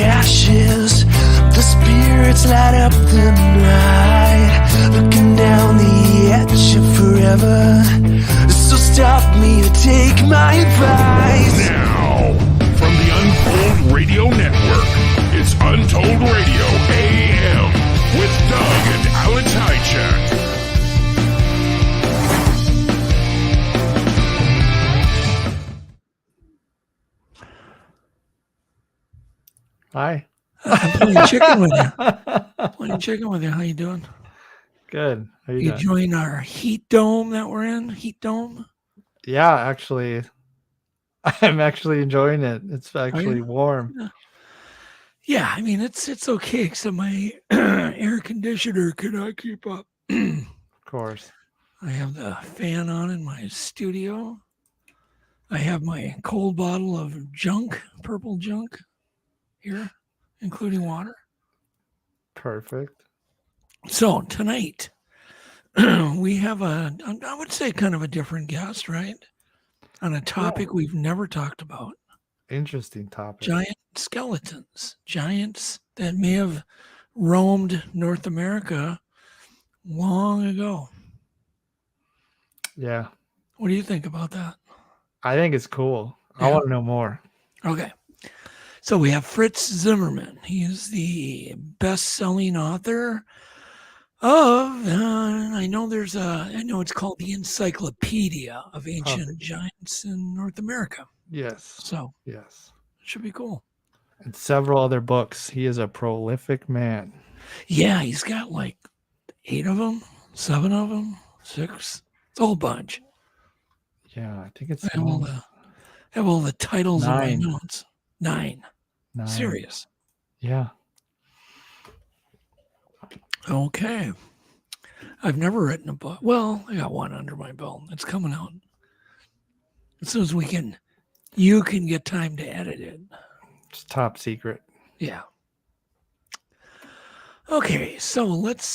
the ashes, the spirits light up the night, looking down the edge of forever. So stop me or take my advice. Now, from the Untold Radio Network, it's Untold Radio AM with Doug and Alex Hajicek. Hi. I'm playing chicken with you. Playing chicken with you. How you doing? Good. How You doing? join our heat dome that we're in? Heat dome? Yeah, actually, I'm actually enjoying it. It's actually you? warm. Yeah, I mean, it's okay, except my air conditioner cannot keep up. Of course. I have the fan on in my studio. I have my cold bottle of junk, purple junk here, including water. Perfect. So tonight, we have I would say kind of a different guest, right? On a topic we've never talked about. Interesting topic. Giant skeletons. Giants that may have roamed North America long ago. Yeah. What do you think about that? I think it's cool. Yeah. I want to know more. Okay. So we have Fritz Zimmerman. He is the best-selling author of, I know it's called the Encyclopedia of Ancient Giants in North America. Yes. So Yes. it should be cool. And several other books. He is a prolific man. Yeah, he's got like 8 of them, 7 of them, 6. It's a whole bunch. Yeah, I think it's I have all the titles in my 9. notes. 9. 9. Serious. Yeah. Okay. I've never written a book. Well, I got one under my belt. It's coming out. As soon as you can get time to edit it. It's top secret. Yeah. Okay, so let's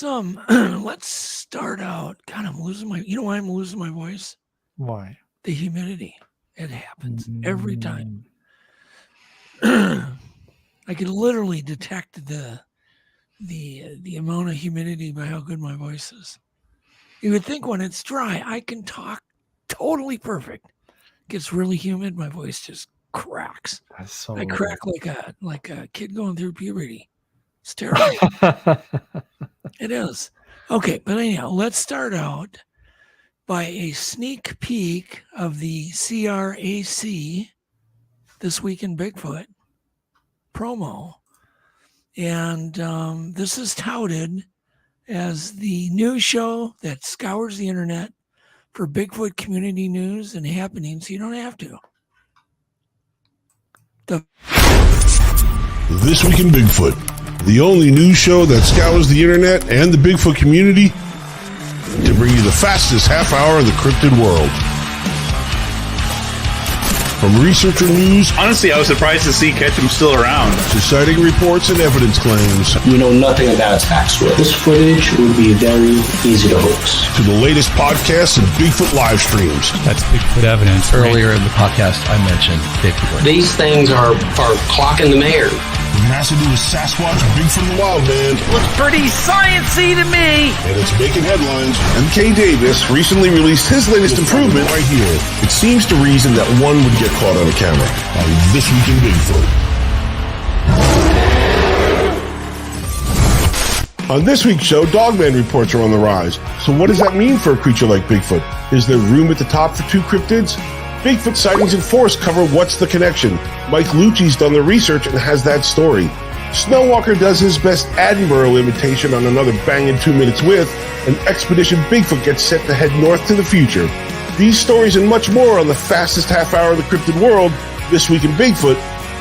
start out. God, I'm losing you know why I'm losing my voice? Why? The humidity. It happens every time. I can literally detect the amount of humidity by how good my voice is. You would think when it's dry, I can talk totally perfect. Gets really humid, my voice just cracks. That's so I crack like a kid going through puberty. It's terrible. It is. Okay, but anyhow, let's start out by a sneak peek of the CRAC This Week in Bigfoot promo. And this is touted as the news show that scours the internet for Bigfoot community news and happenings. You don't have to. This Week in Bigfoot, the only news show that scours the internet and the Bigfoot community to bring you the fastest half hour in the cryptid world. From researcher news Honestly, I was surprised to see Ketchum still around. to sighting reports and evidence claims We know nothing about its backstory. This footage would be very easy to hoax. to the latest podcasts and Bigfoot live streams. That's Bigfoot evidence. Earlier in the podcast, I mentioned Bigfoot. These things are clocking the mayor. It has to do with Sasquatch, Bigfoot, and the Wild Man, Looks pretty sciencey to me. and it's making headlines. MK Davis recently released his latest improvement right here. It seems to reason that one would get caught on a camera. On This Week in Bigfoot. On this week's show, Dogman reports are on the rise. So what does that mean for a creature like Bigfoot? Is there room at the top for 2 cryptids? Bigfoot sightings in force cover What's the Connection. Mike Lucci's done the research and has that story. Snowwalker does his best Attenborough imitation on another banging 2 minutes with, and Expedition Bigfoot gets set to head north to the future. These stories and much more on the fastest half hour of the cryptid world, This Week in Bigfoot,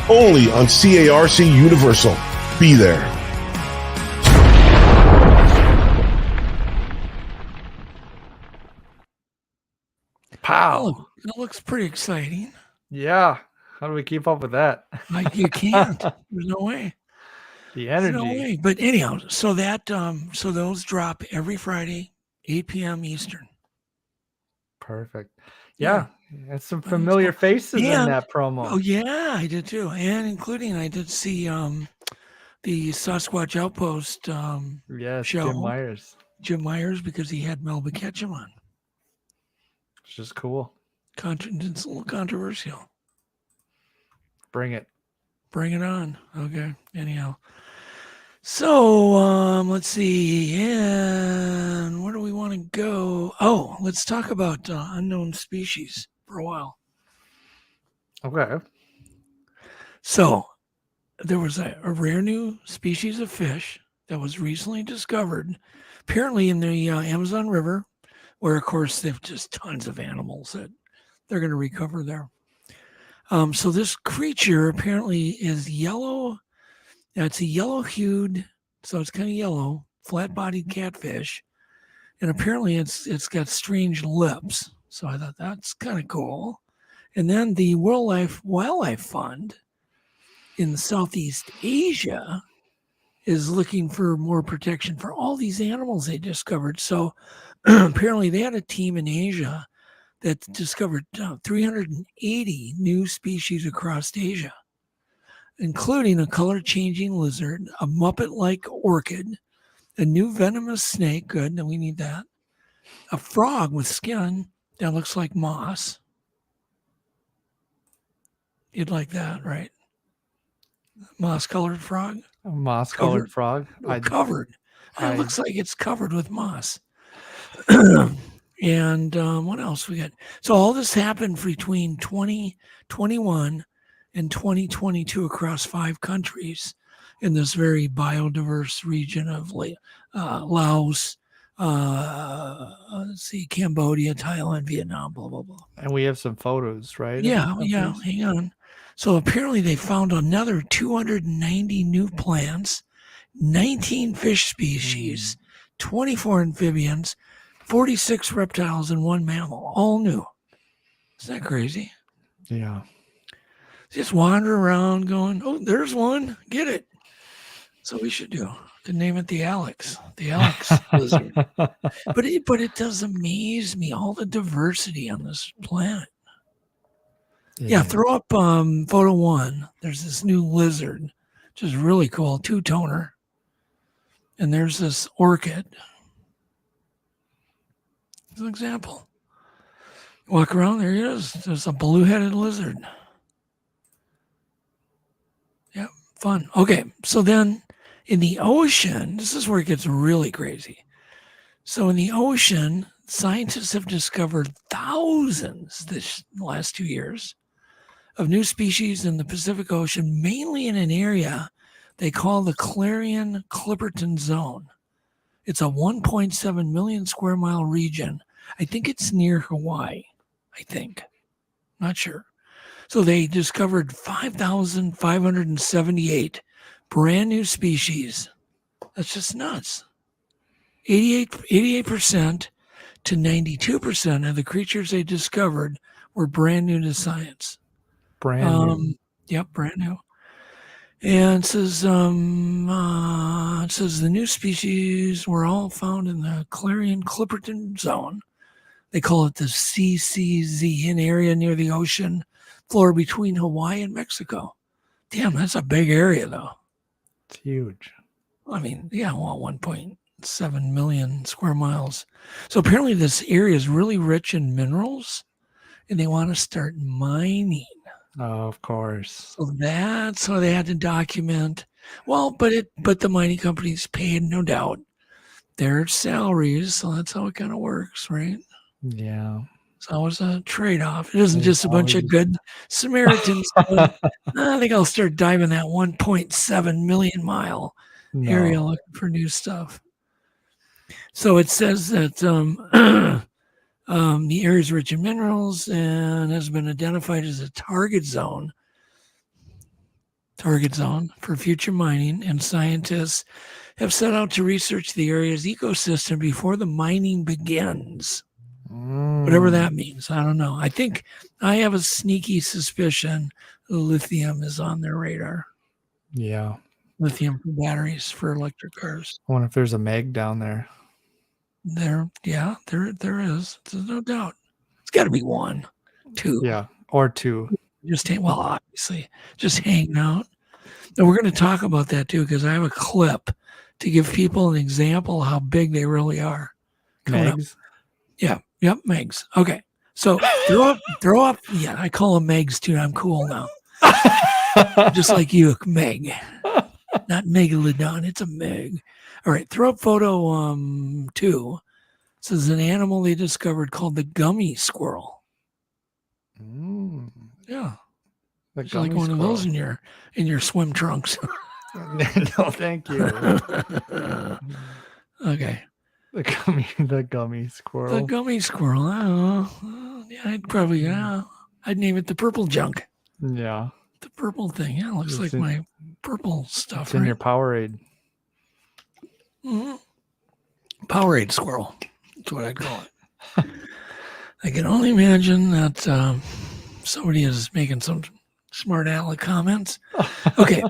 only on CARC Universal. Be there. Pow. That looks pretty exciting. Yeah. How do we keep up with that? Like you can't. There's no way. The There's energy. no way. But anyhow, so those drop every Friday, 8 p.m. Eastern. Perfect. Yeah. And some familiar faces in that promo. Oh yeah, I did too. And including I did see the Sasquatch Outpost Yes, show. Jim Myers. Jim Myers, because he had Melba Ketchum on. It's just cool. It's a little controversial. Bring it. Bring it on. Okay. Anyhow. So let's see. And where do we want to go? Oh, let's talk about unknown species for a while. Okay. So there was a rare new species of fish that was recently discovered, apparently in the Amazon River, where, of course, they've just tons of animals that they're going to recover there. So this creature apparently is yellow. Now, it's a yellow-hued, so it's kind of yellow, flat-bodied catfish. And apparently it's got strange lips. So I thought that's kind of cool. And then the Wildlife Fund in Southeast Asia is looking for more protection for all these animals they discovered. So apparently they had a team in Asia that discovered 380 new species across Asia, including a color-changing lizard, a Muppet-like orchid, a new venomous snake, good, and we need that, a frog with skin that looks like moss. You'd like that, right? Moss-colored frog? A moss-colored frog. Covered. It looks like it's covered with moss. And what else we got? So all this happened between 2021 and 2022 across 5 countries in this very biodiverse region of Laos, let's see, Cambodia, Thailand, Vietnam, blah, blah, blah. And we have some photos, right? Yeah, hang on. So apparently they found another 290 new plants, 19 fish species, 24 amphibians, 46 reptiles, and 1 mammal, all new. Isn't that crazy? Yeah. Just wander around going, oh, there's one, get it. So we should name it the Alex lizard. But it does amaze me, all the diversity on this planet. Yeah, throw up photo 1. There's this new lizard, which is really cool, 2-toner. And there's this orchid. As an example. Walk around, there he is. There's a blue-headed lizard. Yeah, fun. Okay, so then in the ocean, this is where it gets really crazy. So in the ocean, scientists have discovered thousands this last 2 years of new species in the Pacific Ocean, mainly in an area they call the Clarion-Clipperton Zone. It's a 1.7 million square mile region. I think it's near Hawaii, Not sure. So they discovered 5,578 brand new species. That's just nuts. 88% to 92% of the creatures they discovered were brand new to science. Brand new. Yep, brand new. And it says the new species were all found in the Clarion-Clipperton Zone. They call it the CCZ, an area near the ocean floor between Hawaii and Mexico. Damn, that's a big area, though. It's huge. I mean, yeah, well, 1.7 million square miles. So apparently this area is really rich in minerals, and they want to start mining. Oh, of course. So that's how they had to document. Well, but the mining companies paid, no doubt, their salaries. So that's how it kind of works, right? Yeah. It's always a trade-off. It isn't just a bunch of good Samaritans going, I think I'll start diving that 1.7 million mile area looking for new stuff. So it says that the area is rich in minerals and has been identified as a target zone for future mining, and scientists have set out to research the area's ecosystem before the mining begins. Whatever that means, I don't know. I think I have a sneaky suspicion lithium is on their radar. Yeah. Lithium for batteries for electric cars. I wonder if there's a Meg down there. There is. There's no doubt. It's got to be 1, 2. Yeah, or 2. Obviously, just hanging out. And we're going to talk about that too, because I have a clip to give people an example of how big they really are. Megs? Yeah. Yep. Megs. Okay. So throw up. Yeah. I call them Megs too. I'm cool now. Just like you, Meg. Not Megalodon. It's a Meg. All right. Throw up photo 2. This is an animal they discovered called the Gummy Squirrel. Yeah. The It's like one of those in your swim trunks. No, thank you. Okay. The gummy squirrel. The Gummy Squirrel. I don't know. Yeah, I'd name it the purple junk. Yeah. The purple thing. Yeah, looks like my purple stuff. It's in your Powerade. Mm-hmm. Powerade squirrel. That's what I'd call it. I can only imagine that somebody is making some smart aleck comments. Okay.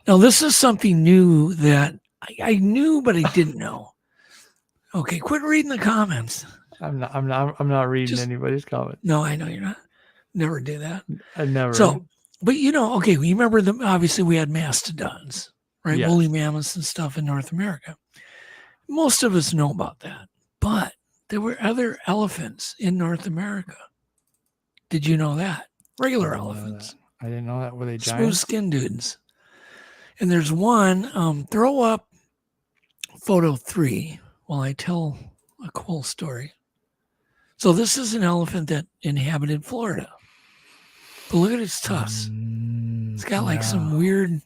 Now this is something new that I knew, but I didn't know. Okay, quit reading the comments. I'm not reading anybody's comment. No, I know you're not. Never do that. I never. So, but okay, you remember them? Obviously, we had mastodons, right? Yes. Woolly mammoths and stuff in North America. Most of us know about that, but there were other elephants in North America. Did you know that? Regular elephants. I didn't know that. Were they Smooth giants? skin dudes. And there's one, throw up photo 3 while I tell a cool story. So this is an elephant that inhabited Florida. But look at its tusks. It's got like some weird,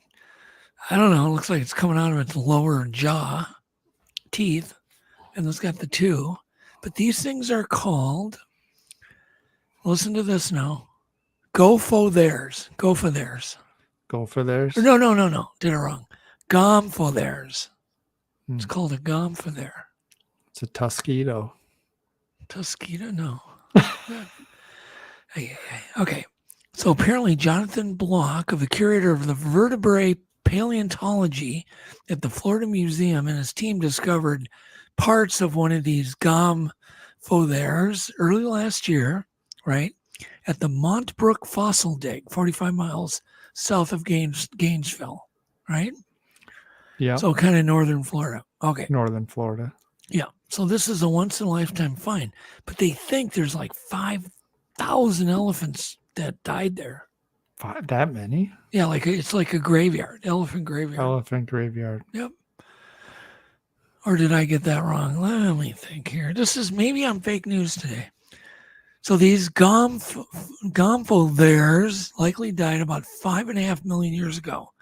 I don't know, it looks like it's coming out of its lower jaw, teeth, and it's got the 2. But these things are called, listen to this now, Go for theirs. Go for theirs. No. Did it wrong. Gom for theirs. It's called a gom for there. It's a Tuskito. Mosquito? No. Okay. So apparently Jonathan Block, the curator of the vertebrate paleontology at the Florida Museum, and his team discovered parts of one of these gomphotheres early last year, right, at the Montbrook Fossil Dig, 45 miles south of Gainesville, right? Yeah. So kind of northern Florida. Okay. Northern Florida. Yeah. So this is a once-in-a-lifetime find. But they think there's like 5,000 elephants that died there. That many? Yeah, it's like a graveyard, elephant graveyard. Elephant graveyard. Yep. Or did I get that wrong? Let me think here. Maybe I'm fake news today. So these gomphotheres likely died about 5.5 million years ago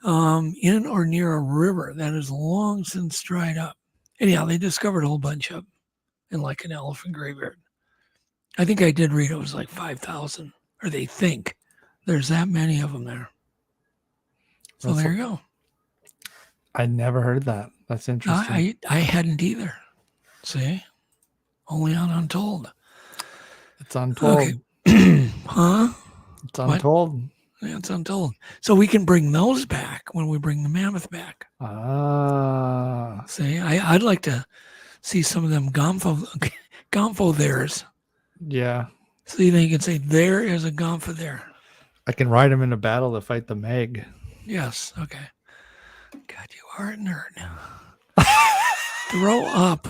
in or near a river that has long since dried up. Anyhow, they discovered a whole bunch of them in like an elephant graveyard. I think I did read it was like 5,000, or they think there's that many of them there. So there you go. I never heard that. That's interesting. I hadn't either. See? Only on Untold. It's Untold. Okay. Huh? It's Untold. Yeah, it's Untold. So we can bring those back when we bring the mammoth back. Ah. See, I'd like to see some of them gomphotheres. Yeah. So then you can say, there is a gomphothere. I can ride him in a battle to fight the Meg. Yes. Okay. God, you are a nerd. Throw up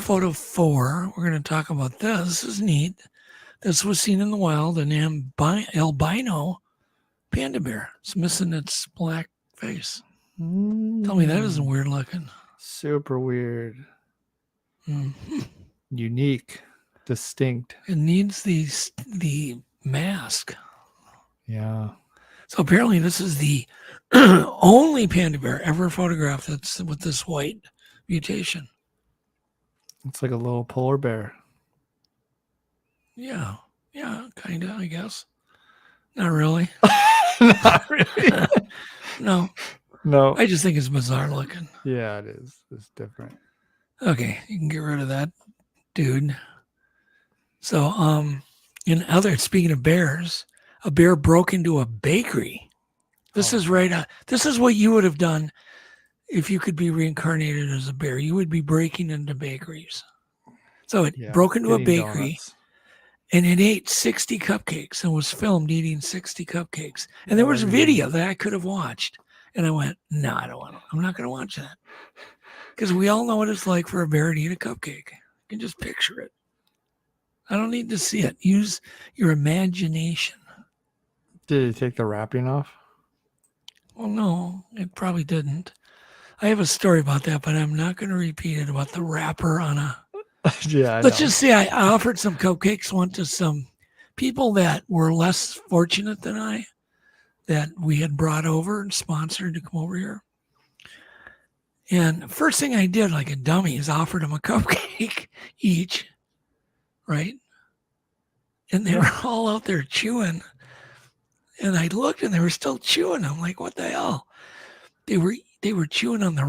photo 4. We're going to talk about this. This is neat. This was seen in the wild, an albino panda bear. It's missing its black face. Tell me that isn't weird looking. Super weird. Mm-hmm. Unique. Distinct. It needs the mask. Yeah. So apparently this is the only panda bear ever photographed that's with this white mutation. It's like a little polar bear. Yeah, kind of, I guess. Not really. Not really. No. No. I just think it's bizarre looking. Yeah, it is. It's different. Okay, you can get rid of that, dude. So, speaking of bears, a bear broke into a bakery. This is right. This is what you would have done if you could be reincarnated as a bear. You would be breaking into bakeries. So it broke into a bakery, And it ate 60 cupcakes and was filmed eating 60 cupcakes. And there was a video that I could have watched. And I went, no, I'm not going to watch that. Because we all know what it's like for a bear to eat a cupcake. You can just picture it. I don't need to see it. Use your imagination. Did it take the wrapping off? Well, no, it probably didn't. I have a story about that, but I'm not going to repeat it about the wrapper on a... Yeah. Let's just say I offered some cupcakes once to some people that were less fortunate than I, that we had brought over and sponsored to come over here. And first thing I did, like a dummy, is offered them a cupcake each, right? And they were all out there chewing. And I looked and they were still chewing. I'm like, what the hell? They were chewing on the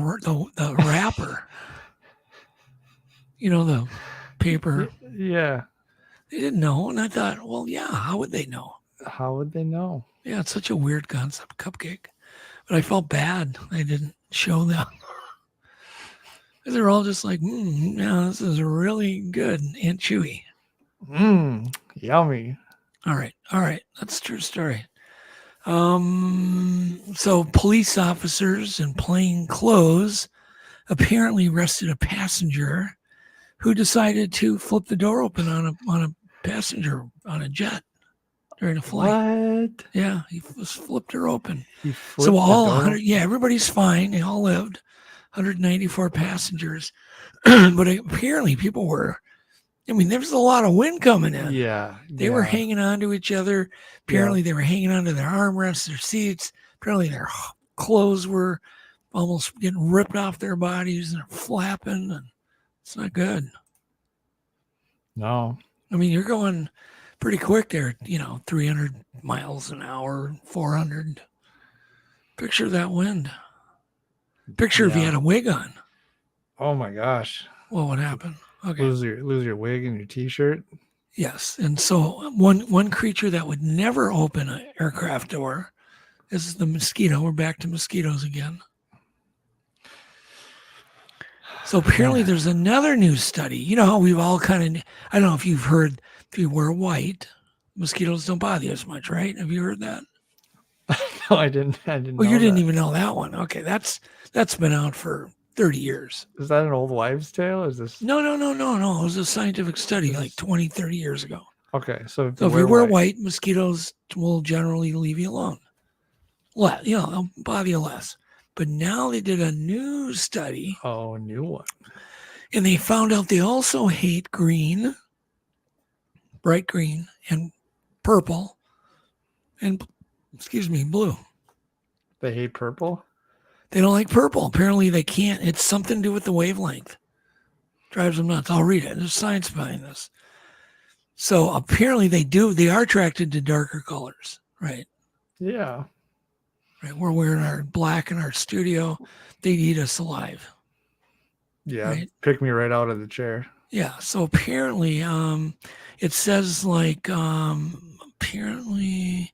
wrapper. You know, the paper. Yeah. They didn't know. And I thought, well, yeah, how would they know? How would they know? Yeah, it's such a weird concept, cupcake. But I felt bad. I didn't show them. They're all just like, yeah, this is really good and chewy. Yummy. All right. That's a true story. So police officers in plain clothes apparently arrested a passenger who decided to flip the door open on a passenger on a jet during a flight. What? Yeah, he flipped her open. So all 100, everybody's fine. They all lived. 194 passengers. But apparently people were, there was a lot of wind coming in. Yeah. They were hanging on to each other. Apparently they were hanging onto their armrests, their seats. Apparently their clothes were almost getting ripped off their bodies and flapping. And it's not good. No. You're going pretty quick there, 300 miles an hour, 400. Picture that wind. Picture if you had a wig on. Oh my gosh. What would happen? Okay. Lose your wig and your t-shirt. Yes. And so one creature that would never open an aircraft door is the mosquito. We're back to mosquitoes again. So apparently there's another new study. You know how we've all kind of, I don't know if you've heard, if you wear white, mosquitoes don't bother you as much, right? Have you heard that? No, I didn't. Well, you didn't even know that one. Okay. That's been out for 30 years. Is that an old wives' tale? Is this? No. It was a scientific study like 20, 30 years ago. Okay. So if you wear white, mosquitoes will generally leave you alone. They'll bother you less. But now they did a new study. Oh, a new one. And they found out they also hate green, bright green, and purple, and, blue. They hate purple? They don't like purple. Apparently they can't. It's something to do with the wavelength. Drives them nuts. I'll read it. There's science behind this. So apparently they are attracted to darker colors, right? Yeah. Right. We're wearing our black in our studio. They'd eat us alive. Yeah. Right? Pick me right out of the chair. Yeah. So apparently, it says apparently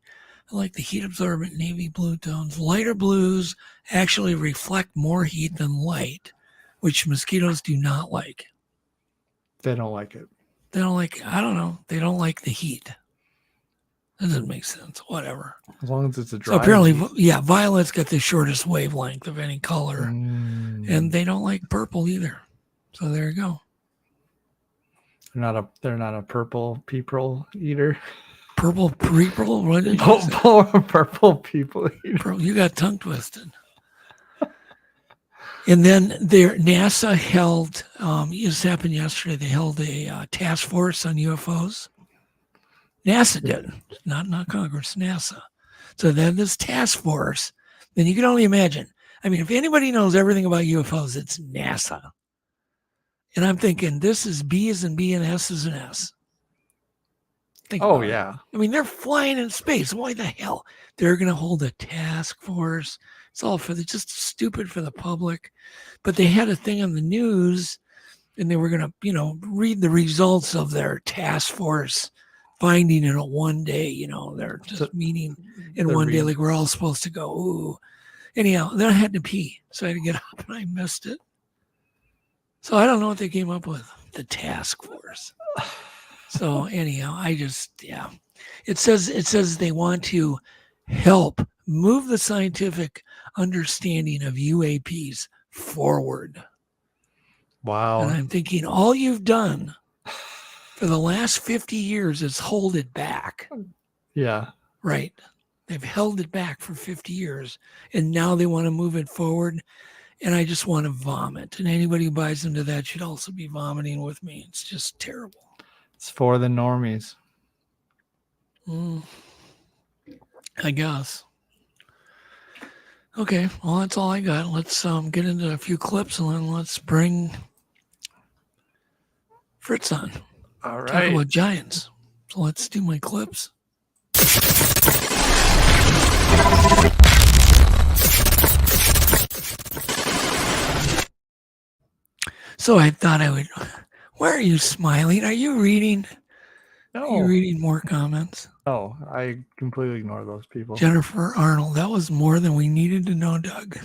like the heat absorbent navy blue tones, lighter blues actually reflect more heat than light, which mosquitoes do not like. They don't like it. They don't like, I don't know. They don't like the heat. That doesn't make sense. Whatever. As long as it's a dry. So apparently, violet's got the shortest wavelength of any color, and they don't like purple either. So there you go. They're not a purple people eater. Purple people? What did you say? Purple people eater. You got tongue twisted. And then NASA held, this happened yesterday, they held a task force on UFOs. NASA did, not Congress, NASA. So they had this task force. Then you can only imagine. If anybody knows everything about UFOs, it's NASA. And I'm thinking, this is B as in B and S as in S. Yeah. They're flying in space. Why the hell? They're going to hold a task force. It's all just stupid for the public. But they had a thing on the news, and they were going to, read the results of their task force finding in a one day, they're just meeting in one day, like we're all supposed to go, ooh. Anyhow, then I had to pee. So I had to get up and I missed it. So I don't know what they came up with, the task force. So anyhow, it says they want to help move the scientific understanding of UAPs forward. Wow. And I'm thinking all you've done for the last 50 years is hold it back. Yeah. Right. They've held it back for 50 years and now they want to move it forward. And I just want to vomit. And anybody who buys into that should also be vomiting with me. It's just terrible. It's for the normies. I guess. Okay, well, that's all I got. Let's get into a few clips and then let's bring Fritz on. All Talk right. about giants. So let's do my clips. So I thought I would. Why are you smiling? Are you reading? No. Are you reading more comments? No, I completely ignore those people. Jennifer Arnold. That was more than we needed to know, Doug.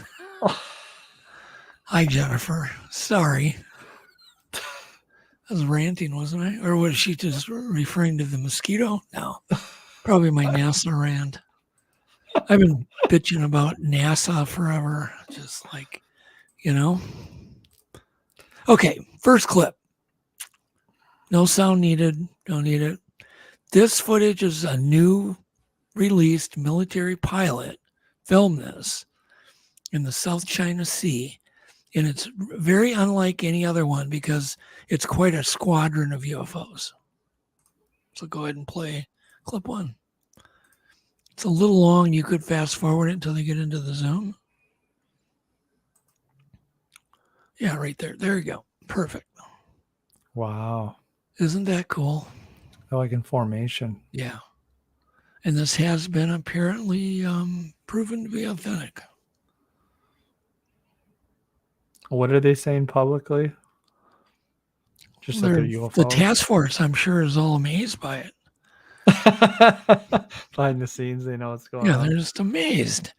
Hi, Jennifer. Sorry. I was ranting, wasn't I? Or was she just referring to the mosquito? No. Probably my NASA rant. I've been bitching about NASA forever. Just like, Okay, first clip. No sound needed. Don't need it. This footage is a new released military pilot filmed this in the South China Sea. And it's very unlike any other one because it's quite a squadron of UFOs. So go ahead and play clip 1. It's a little long. You could fast forward it until they get into the Zoom. Yeah, right there. There you go. Perfect. Wow. Isn't that cool? They're like in formation. Yeah. And this has been apparently proven to be authentic. What are they saying publicly? Just that they're UFOs? The task force, I'm sure, is all amazed by it. Behind the scenes, they know what's going on. Yeah, they're just amazed.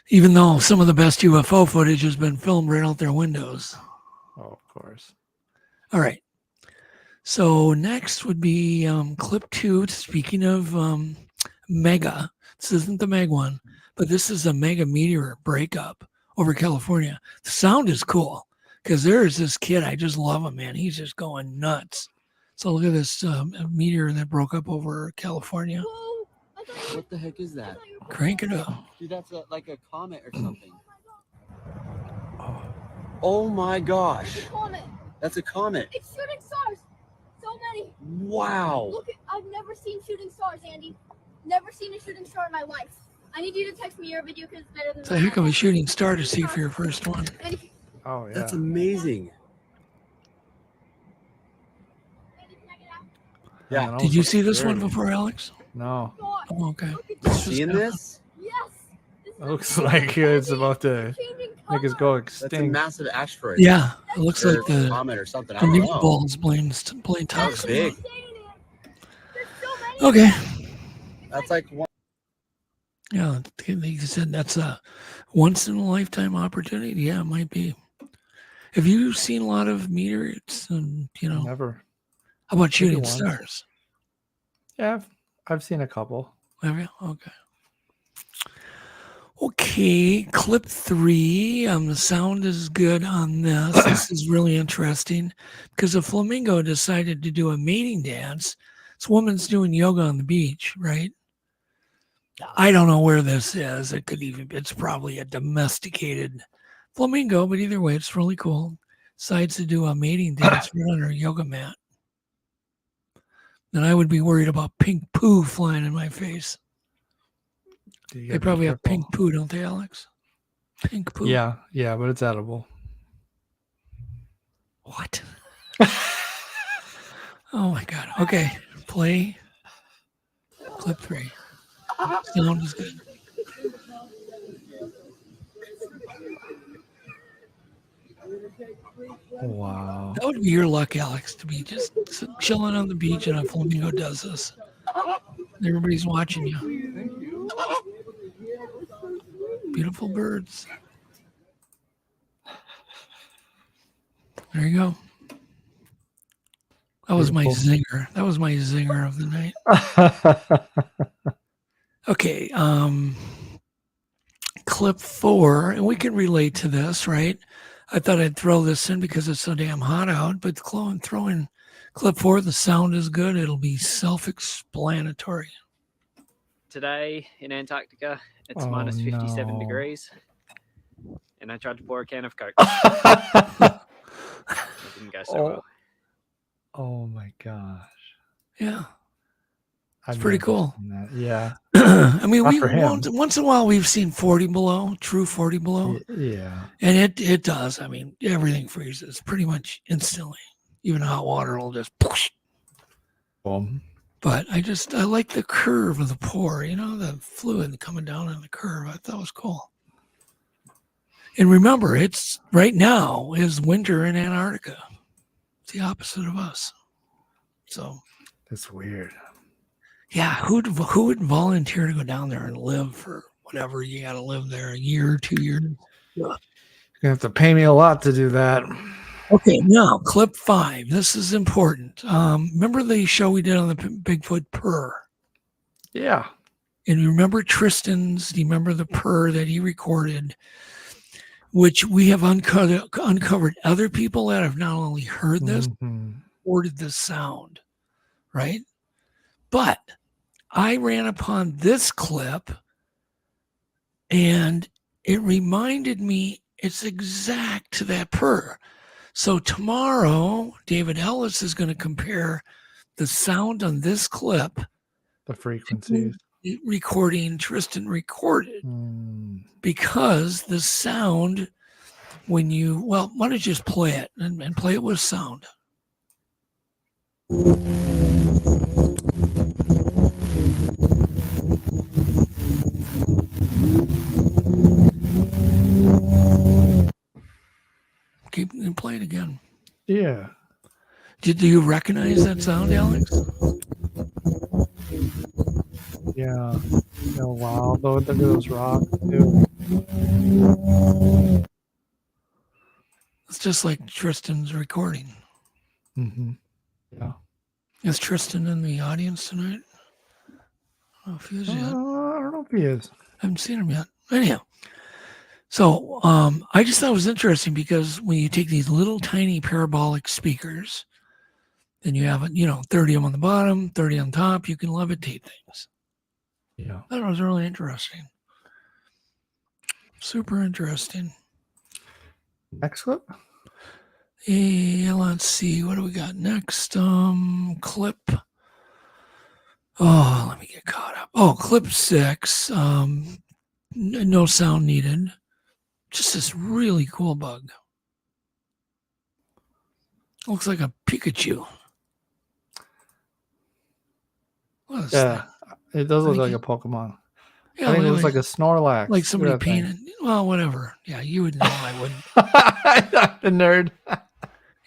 Even though some of the best UFO footage has been filmed right out their windows. Oh, of course. All right. So next would be clip 2. Speaking of mega, this isn't the Meg one, but this is a mega meteor breakup over California. The sound is cool because there is this kid. I just love him, man. He's just going nuts. So look at this meteor that broke up over California. What the heck is that? Crank it up. Dude, that's like a comet or something. Oh my gosh. It's a comet. That's a comet. It's shooting stars. So many. Wow. Look, I've never seen shooting stars, Andy. Never seen a shooting star in my life. I need you to text me your video because it's better than It's a heck of a shooting star to see for your first one. Oh, yeah. That's amazing. Yeah. Did you see this one before, Alex? No. Oh, okay. Seeing this? Yes. It looks like it's about to make us go extinct. That's a massive asteroid. Yeah, it looks like the comet or something. the meatballs playing That's big. Okay. That's like one. Yeah, they said that's a once in a lifetime opportunity. Yeah, it might be. Have you seen a lot of meteorites? And Never. How about Maybe shooting once. stars? Yeah, I've seen a couple. Have you? Okay. Okay, clip 3. The sound is good on this. This is really interesting because a flamingo decided to do a mating dance. This woman's doing yoga on the beach, right? I don't know where this is. It's probably a domesticated flamingo, but either way, it's really cool. Decides to do a mating dance right on her yoga mat. Then I would be worried about pink poo flying in my face. They probably have pink poo, don't they, Alex? Pink poo. Yeah, but it's edible. What? Oh my God. Okay, play clip 3. Sound is good. Wow. That would be your luck, Alex, to be just chilling on the beach and a flamingo does this. Everybody's watching you. Beautiful birds. There you go. That was my Beautiful. zinger. That was my zinger of the night. Okay. Clip 4, and we can relate to this, right? I thought I'd throw this in because it's so damn hot out, but throwing clip 4, the sound is good. It'll be self-explanatory. Today in Antarctica, it's minus 57 no. degrees, and I tried to pour a can of Coke. It didn't go so well. Oh my gosh. Yeah. It's pretty cool. Yeah. I mean, Not for him. once in a while we've seen 40 below, true 40 below. Yeah. And it does. I mean, everything freezes pretty much instantly. Even hot water will just push. Boom. But I like the curve of the pour, the fluid coming down on the curve. I thought it was cool. And remember, it's right now is winter in Antarctica. It's the opposite of us. So That's weird. yeah, who would volunteer to go down there and live for whatever you got to live there, a year, 2 years? You're gonna have to pay me a lot to do that. Okay, now clip 5. This is important. Remember the show we did on the Bigfoot purr? Yeah. And you remember Tristan's? Do you remember the purr that he recorded? Which we have uncovered other people that have not only heard this, recorded this sound, right? But I ran upon this clip and it reminded me it's exact to that purr. So tomorrow, David Ellis is going to compare the sound on this clip, The frequencies. to the recording Tristan recorded, because the sound when why don't you just play it and play it with sound. Keep and play it again. Yeah. Do you recognize that sound, Alex? Yeah. Oh wow. Look at those rocks too. It's just like Tristan's recording. Mm-hmm. Yeah. Is Tristan in the audience tonight? I don't know if he is yet. I don't know if he is. I haven't seen him yet. Anyhow. So I just thought it was interesting because when you take these little tiny parabolic speakers, then you have 30 of them on the bottom, 30 on top, you can levitate things. Yeah. I thought it was really interesting. Super interesting. Next clip? Yeah, let's see. What do we got next? Clip. Oh, let me get caught up. Oh, clip 6. No sound needed. Just this really cool bug. Looks like a Pikachu. What is that? It does look like a Pokemon. Yeah, I think it looks like a Snorlax. Like somebody painted. Well, whatever. Yeah, you would know. I wouldn't. The nerd.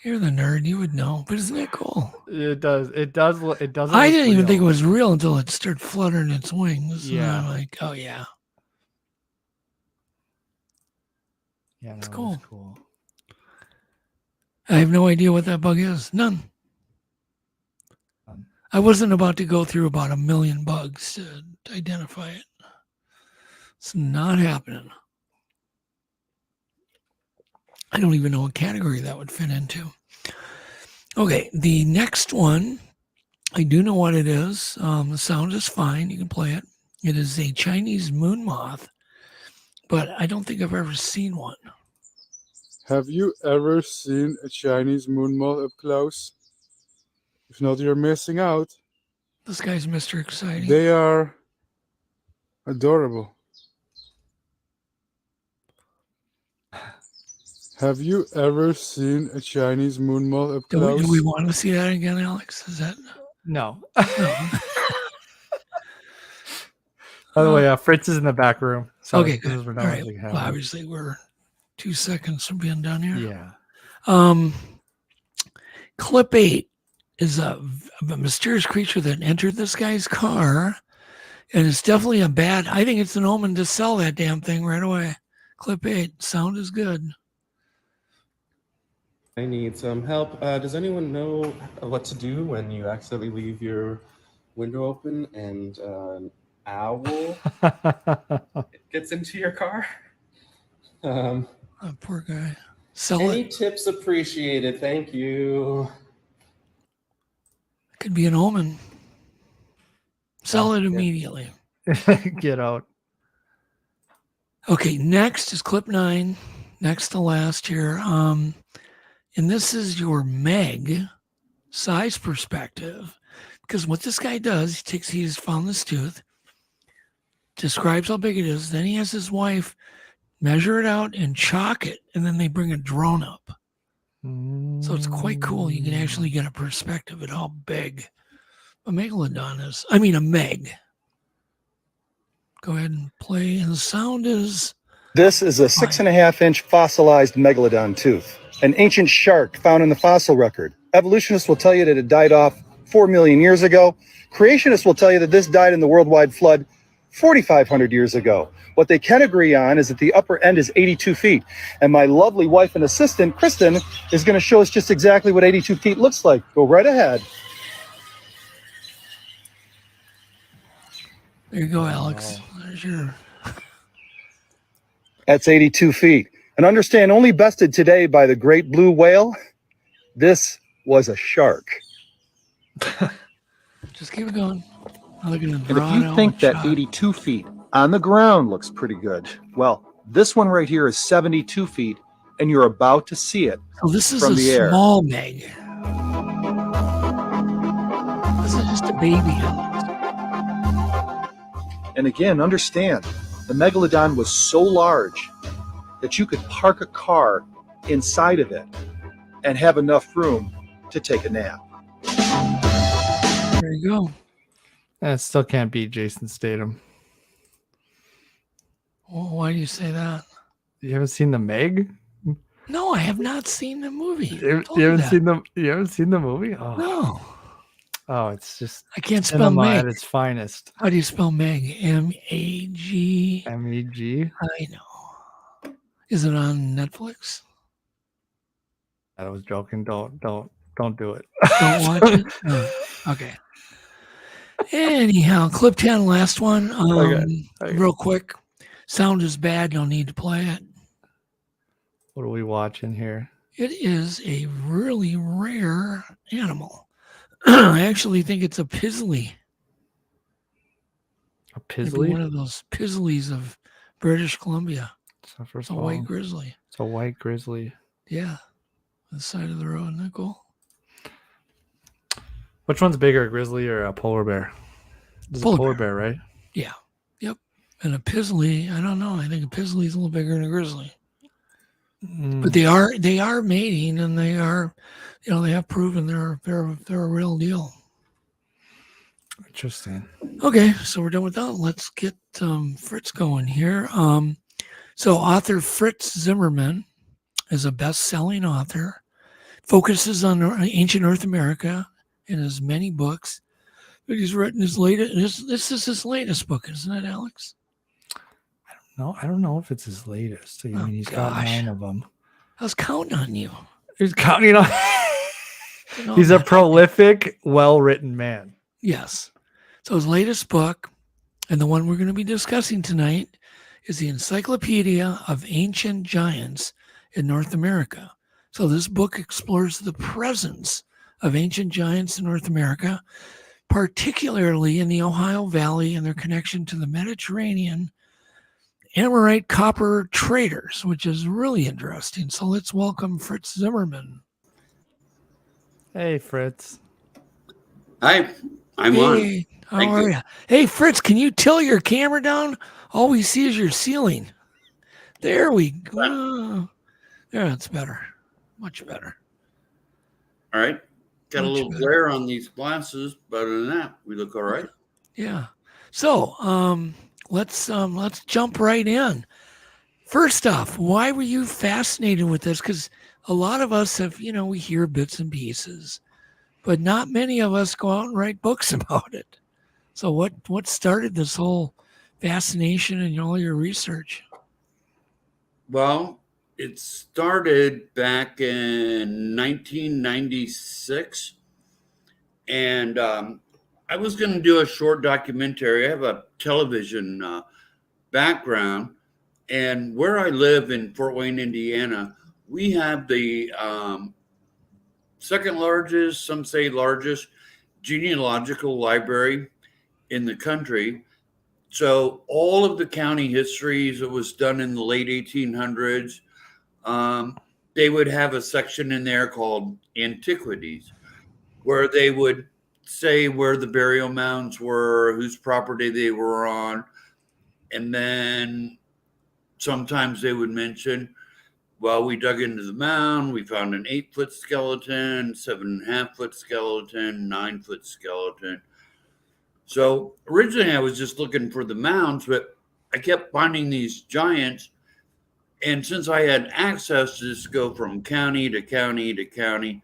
You're the nerd. You would know. But isn't that cool? It does. It does. It does. I didn't even think it was real until it started fluttering its wings. Yeah. And I'm like, oh yeah. Yeah, it's no, cool. Cool. I have no idea what that bug is. None. I wasn't about to go through about 1 million bugs to identify it. It's not happening. I don't even know what category that would fit into. Okay, the next one, I do know what it is. The sound is fine. You can play it. It is a Chinese moon moth, but I don't think I've ever seen one. Have you ever seen a Chinese moon moth up close? If not, you're missing out. This guy's Mr. Exciting. They are adorable. Have you ever seen a Chinese moon moth up close? Do we want to see that again, Alex? Is that no? No. By the way, Fritz is in the back room. So okay, good. All right. Well, obviously, we're 2 seconds from being done here. Yeah. Clip 8 is a mysterious creature that entered this guy's car, and it's definitely I think it's an omen to sell that damn thing right away. Clip 8, sound is good. I need some help. Does anyone know what to do when you accidentally leave your window open and an owl gets into your car? Oh, poor guy. Sell Any it. tips appreciated. Thank you. Could be an omen. Sell it immediately. Get out. Okay, next is clip 9. Next to last here. And this is your Meg size perspective. Because what this guy does, he's found this tooth, describes how big it is, then he has his wife measure it out and chalk it, and then they bring a drone up. So it's quite cool. You can actually get a perspective of how big a megalodon is. I mean, a Meg. Go ahead and play, and the sound is... This is a 6.5-inch fossilized megalodon tooth, an ancient shark found in the fossil record. Evolutionists will tell you that it died off 4 million years ago. Creationists will tell you that this died in the worldwide flood 4,500 years ago. What they can agree on is that the upper end is 82 feet. And my lovely wife and assistant, Kristen, is going to show us just exactly what 82 feet looks like. Go right ahead. There you go, Alex. There's your... That's 82 feet. And understand, only bested today by the great blue whale, this was a shark. Just keep it going. And if you think that 82 feet on the ground looks pretty good, well, this one right here is 72 feet, and you're about to see it this is from the air. Small Meg. This is just a baby. And again, understand, the megalodon was so large that you could park a car inside of it and have enough room to take a nap. There you go. It still can't beat Jason Statham. Well, why do you say that? You haven't seen the Meg? No, I have not seen the movie. You haven't seen the movie? Oh. No. Oh, it's just I can't spell Meg at its finest. How do you spell Meg? M-A-G. M-E-G. I know. Is it on Netflix? I was joking. Don't do it. Don't watch it. Oh, okay. Anyhow, clip 10, last one. Okay. Real quick. Sound is bad. You'll need to play it. What are we watching here? It is a really rare animal. I actually think it's a pizzly. A pizzly? One of those pizzlies of British Columbia. So it's a white grizzly. It's a white grizzly. Yeah. On the side of the road. Isn't that cool? Which one's bigger, a grizzly or a polar bear? It's a polar bear, right? Yeah. Yep. And a pizzly, I don't know. I think a pizzly is a little bigger than a grizzly. But they are mating, and they are, they have proven they're a real deal. Interesting. Okay, so we're done with that. Let's get Fritz going here. So author Fritz Zimmerman is a best-selling author, focuses on ancient North America in his many books. But he's written his latest. This is his latest book, isn't it, Alex? I don't know if it's his latest. I mean, he's got 9 of them. I was counting on you. He's counting on. He's a prolific, well-written man. Yes. So his latest book, and the one we're going to be discussing tonight, is the Encyclopedia of Ancient Giants in North America. So this book explores the presence of ancient giants in North America, particularly in the Ohio Valley and their connection to the Mediterranean Amorite Copper Traders, which is really interesting. So let's welcome Fritz Zimmerman. Hey, Fritz. Hi, I'm on. How are you? Hey, Fritz, can you tilt your camera down? All we see is your ceiling. There we go. Yeah, it's better. Much better. All right. Got a little glare on these glasses, but other than that, we look all right. Yeah. So, let's jump right in. First off, why were you fascinated with this? Because a lot of us have, we hear bits and pieces, but not many of us go out and write books about it. So what started this whole fascination and all your research? Well, It started back in 1996, and I was going to do a short documentary. I have a television background, and where I live in Fort Wayne, Indiana, we have the second largest, some say largest, genealogical library in the country. So all of the county histories that was done in the late 1800s, they would have a section in there called Antiquities, where they would say where the burial mounds were, whose property they were on. And then sometimes they would mention, well, we dug into the mound, we found an 8-foot skeleton, 7.5-foot skeleton, 9-foot skeleton. So originally I was just looking for the mounds, but I kept finding these giants. And since I had access to just go from county to county to county,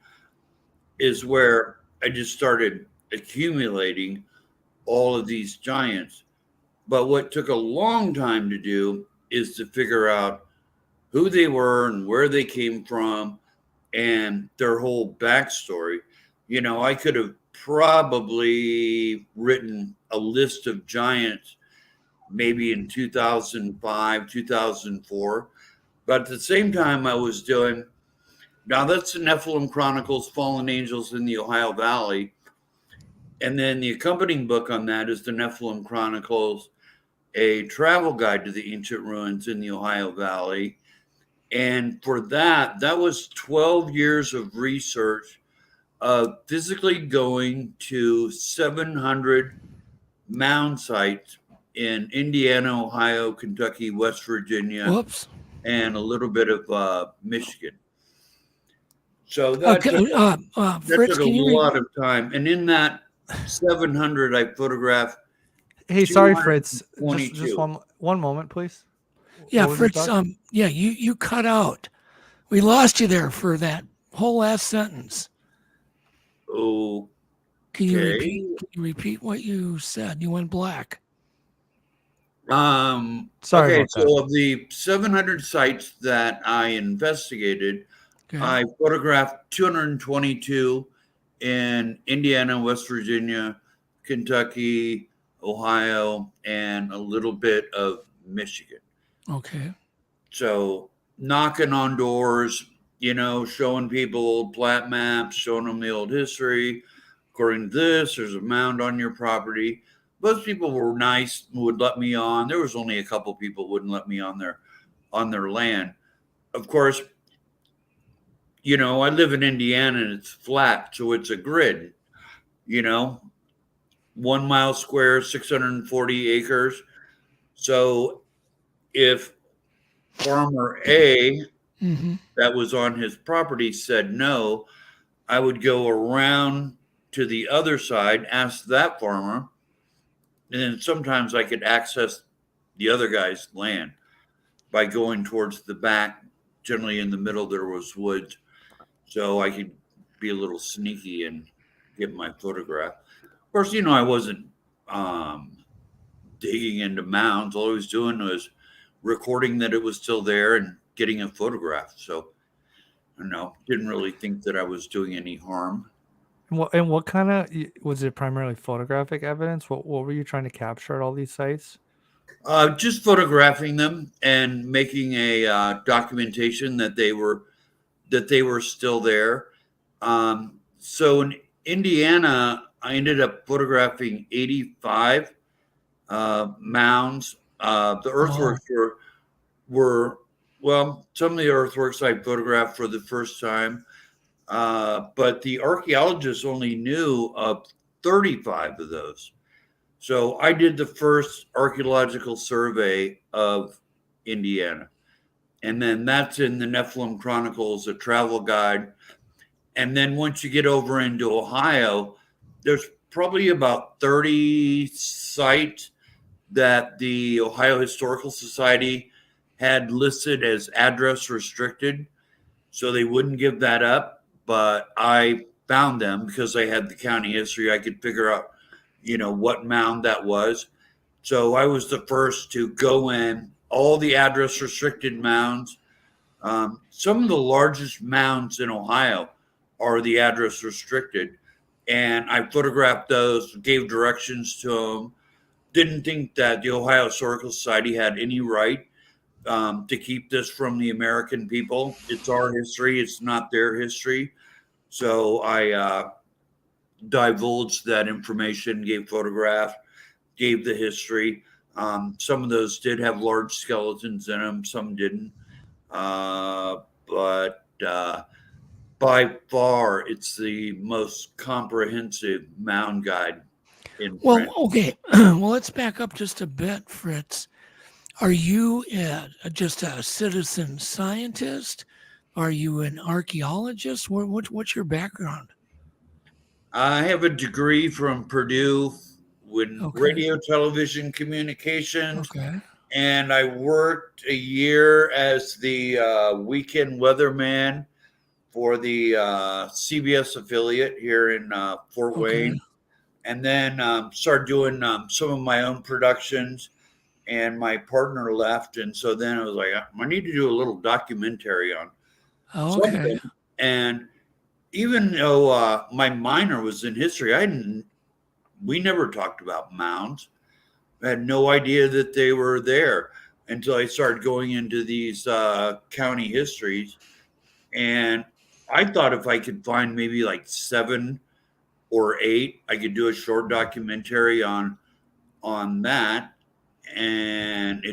is where I just started accumulating all of these giants. But what took a long time to do is to figure out who they were and where they came from and their whole backstory. You know, I could have probably written a list of giants maybe in 2005, 2004. But at the same time I was doing, now that's the Nephilim Chronicles, Fallen Angels in the Ohio Valley. And then the accompanying book on that is the Nephilim Chronicles, a travel guide to the ancient ruins in the Ohio Valley. And for that was 12 years of research of physically going to 700 mound sites in Indiana, Ohio, Kentucky, West Virginia, and a little bit of Michigan. So that took Fritz, a lot of time. And in that 700, I photographed. Hey, sorry, Fritz. Just one moment, please. Yeah, Fritz. You cut out. We lost you there for that whole last sentence. Oh. Can you repeat what you said? You went black. Sorry. Okay, so of the 700 sites that I investigated, I photographed 222 in Indiana, West Virginia, Kentucky, Ohio, and a little bit of Michigan. Okay. So knocking on doors, you know, showing people old plat maps, showing them the old history. According to this, there's a mound on your property. Most people were nice, would let me on. There was only a couple people wouldn't let me on their land. Of course, you know, I live in Indiana and it's flat, so it's a grid, you know, 1 mile square, 640 acres. So if farmer A that was on his property said no, I would go around to the other side, ask that farmer, and then sometimes I could access the other guy's land by going towards the back. Generally in the middle there was woods, so I could be a little sneaky and get my photograph. Of course, you know, I wasn't digging into mounds. All I was doing was recording that it was still there and getting a photograph. So I don't know, didn't really think that I was doing any harm. And what kind of, was it primarily photographic evidence? What were you trying to capture at all these sites? Just photographing them and making a documentation that they were still there. So in Indiana, I ended up photographing 85 mounds. The earthworks were well, some of the earthworks I photographed for the first time, but the archaeologists only knew of 35 of those. So I did the first archaeological survey of Indiana. And then that's in the Nephilim Chronicles, a travel guide. And then once you get over into Ohio, there's probably about 30 sites that the Ohio Historical Society had listed as address restricted. So they wouldn't give that up. But I found them because I had the county history. I could figure out, you know, what mound that was. So I was the first to go in all the address restricted mounds, Some of the largest mounds in Ohio are the address restricted. And I photographed those, gave directions to them. Didn't think that the Ohio Historical Society had any right to keep this from the American people. It's our history. It's not their history. So I divulged that information, gave photographs, gave the history. Some of those did have large skeletons in them. Some didn't. But by far, it's the most comprehensive mound guide in France. Okay. Well, let's back up just a bit, Fritz. Are you just a citizen scientist? Are you an archaeologist? What's your background? I have a degree from Purdue in radio, television, communications. Okay. And I worked a year as the weekend weatherman for the CBS affiliate here in Fort Wayne. And then started doing some of my own productions. And my partner left. And so then I was like, I need to do a little documentary on something. And even though my minor was in history, we never talked about mounds. I had no idea that they were there until I started going into these county histories. And I thought if I could find maybe like 7 or 8, I could do a short documentary on that. And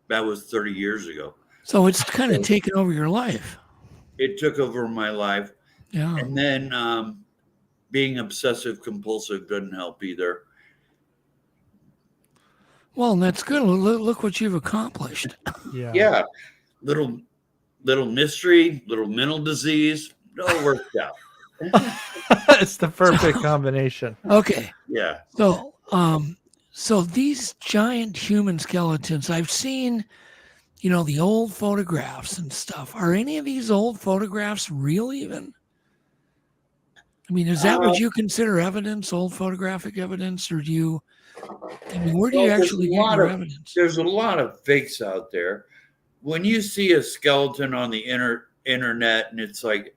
that was 30 years ago. So it's kind of taken over your life. It took over my life. Yeah. And then being obsessive compulsive doesn't help either. Well, that's good. Look what you've accomplished. Yeah. Little mystery, little mental disease. It all worked out. It's the perfect combination. Okay. Yeah. So these giant human skeletons, I've seen, the old photographs and stuff. Are any of these old photographs real even? I mean, is that what you consider evidence, old photographic evidence, or where do you actually get your evidence? There's a lot of fakes out there. When you see a skeleton on the internet and it's like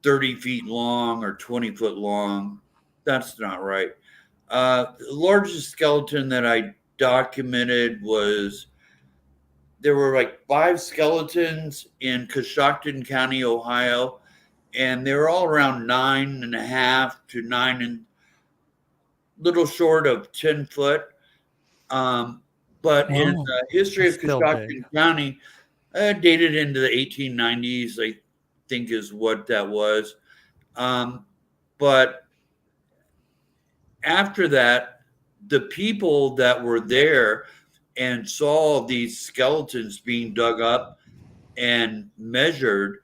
30 feet long or 20 foot long, that's not right. The largest skeleton that I documented there were like 5 skeletons in Coshocton County, Ohio, and they were all around 9.5 to 9 and little short of 10 foot. But in the history of Coshocton County, dated into the 1890s, I think is what that was. But after that, the people that were there and saw these skeletons being dug up and measured,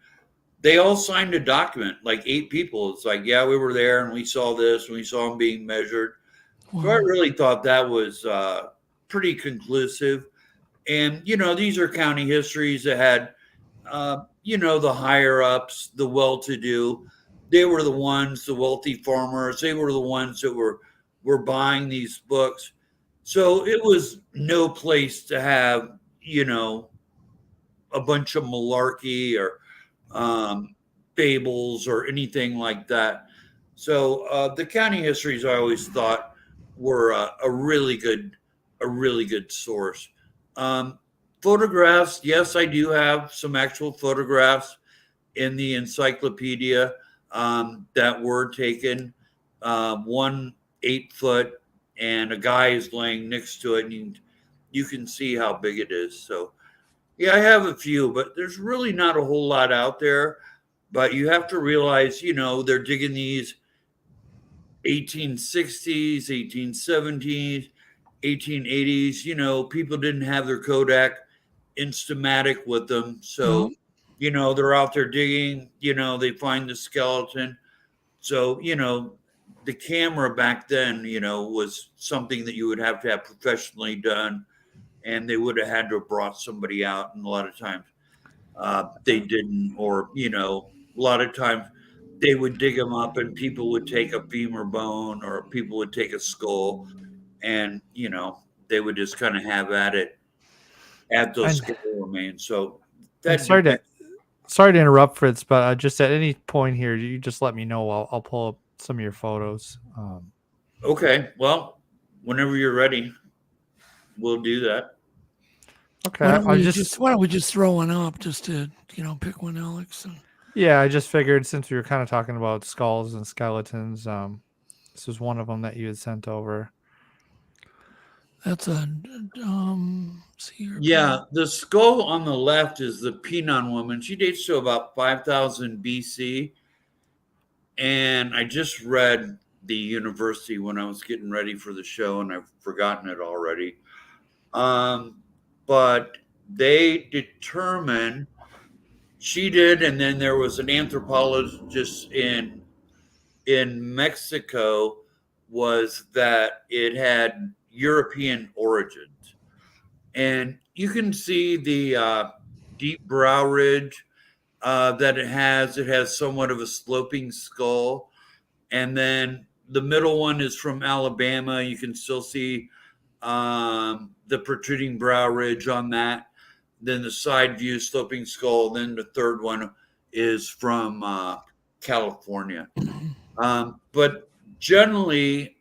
they all signed a document, like 8 people. It's like, yeah, we were there and we saw this and we saw them being measured. Wow. So I really thought that was pretty conclusive. And, these are county histories that had, the higher ups, the well-to-do. They were the ones, the wealthy farmers. They were the ones that were buying these books. So it was no place to have, a bunch of malarkey or fables or anything like that. So the county histories I always thought were a really good source. Photographs, yes, I do have some actual photographs in the encyclopedia that were taken. 1 8 foot, and a guy is laying next to it, and you can see how big it is. So, yeah, I have a few, but there's really not a whole lot out there. But you have to realize, they're digging these 1860s, 1870s, 1880s. People didn't have their Kodak Instamatic with them. So, they're out there digging, they find the skeleton. So, the camera back then, was something that you would have to have professionally done, and they would have had to have brought somebody out. And a lot of times they didn't, or, a lot of times they would dig them up and people would take a femur bone or people would take a skull and, they would just kind of have at it at those skull remains. So Sorry to interrupt, Fritz, but just at any point here, you just let me know. I'll pull up some of your photos. Okay. Well, whenever you're ready, we'll do that. Okay. Why don't we just throw one up just to pick one, Alex? Yeah, I just figured since we were kind of talking about skulls and skeletons, this was one of them that you had sent over. That's a yeah. The skull on the left is the Pinon woman. She dates to about 5000 BC, and I just read the university when I was getting ready for the show, and I've forgotten it already. But they determined she did, and then there was an anthropologist in Mexico, was that it had European origins. And you can see the deep brow ridge that it has. It has somewhat of a sloping skull. And then the middle one is from Alabama. You can still see the protruding brow ridge on that. Then the side view sloping skull. Then the third one is from California. But generally,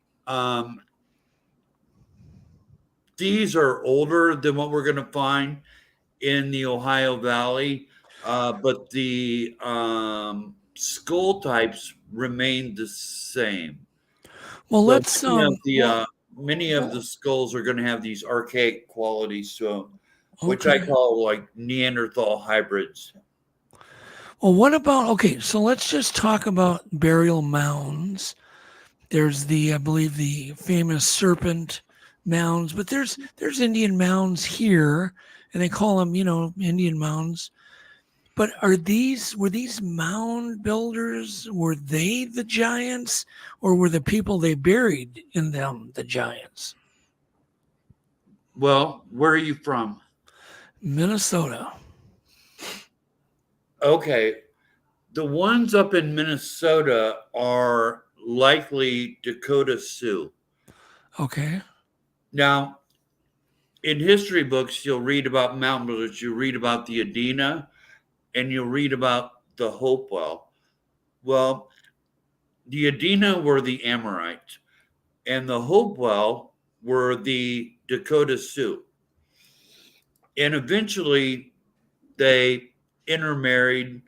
these are older than what we're going to find in the Ohio Valley, but the skull types remain the same. Well, many of the skulls are going to have these archaic qualities to them, which I call like Neanderthal hybrids. Well, what about, so let's just talk about burial mounds. There's I believe the famous serpent mounds, but there's Indian mounds here, and they call them, Indian mounds. But were these mound builders, were they the giants, or were the people they buried in them the giants? Well, where are you from? Minnesota. Okay. The ones up in Minnesota are likely Dakota Sioux. Okay. Now, in history books, you'll read about mound builders. You read about the Adena, and you'll read about the Hopewell. Well, the Adena were the Amorites, and the Hopewell were the Dakota Sioux. And eventually, they intermarried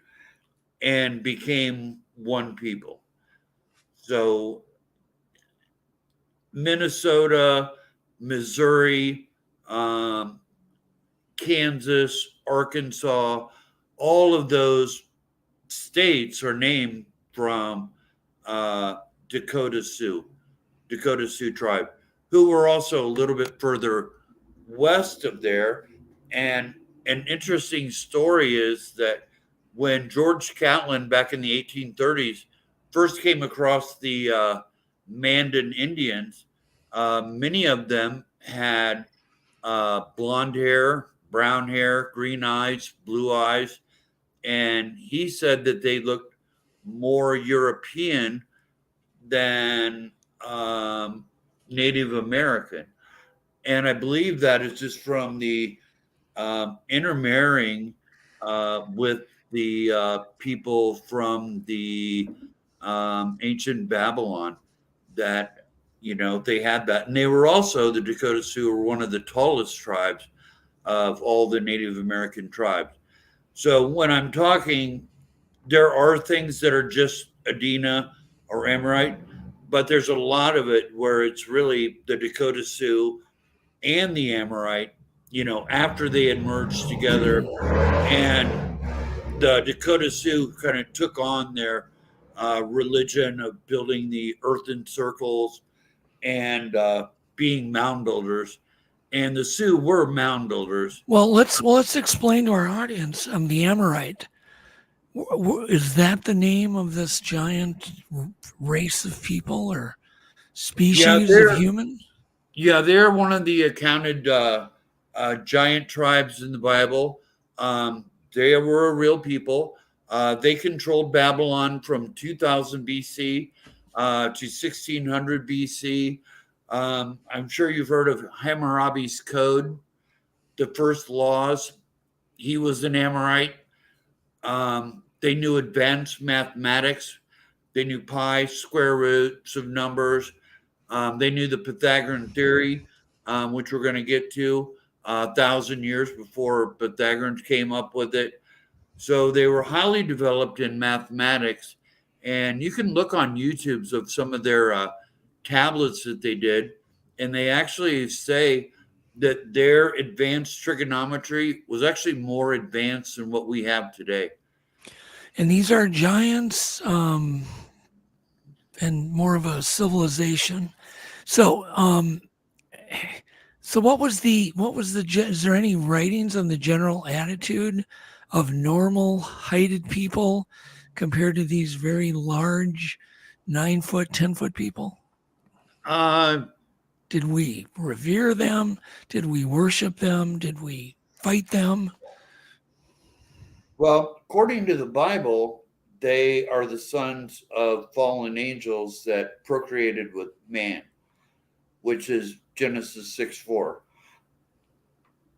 and became one people. So, Minnesota, Missouri, Kansas, Arkansas, all of those states are named from Dakota Sioux tribe, who were also a little bit further west of there. And an interesting story is that when George Catlin back in the 1830s first came across the Mandan Indians, many of them had blonde hair, brown hair, green eyes, blue eyes. And he said that they looked more European than Native American. And I believe that is just from the intermarrying with the people from the ancient Babylon, that, they had that. And they were also, the Dakota Sioux were one of the tallest tribes of all the Native American tribes. So when I'm talking, there are things that are just Adena or Amorite, but there's a lot of it where it's really the Dakota Sioux and the Amorite, after they had merged together, and the Dakota Sioux kind of took on their religion of building the earthen circles and being mound builders. And the Sioux were mound builders. Well, let's explain to our audience. The Amorite, is that the name of this giant race of people or species of humans? Yeah, they're one of the accounted giant tribes in the Bible. They were a real people. They controlled Babylon from 2000 BC to 1600 BC. I'm sure you've heard of Hammurabi's Code, the first laws. he was an Amorite. They knew advanced mathematics. They knew pi, square roots of numbers. They knew the Pythagorean theory, which we're going to get to 1,000 years before Pythagoreans came up with it. So they were highly developed in mathematics. And you can look on YouTubes of some of their tablets that they did. And they actually say that their advanced trigonometry was actually more advanced than what we have today. And these are giants and more of a civilization. So, is there any writings on the general attitude of normal heighted people compared to these very large 9-foot, 10-foot people? Did we revere them? Did we worship them? Did we fight them? Well, according to the Bible, they are the sons of fallen angels that procreated with man, which is Genesis 6:4.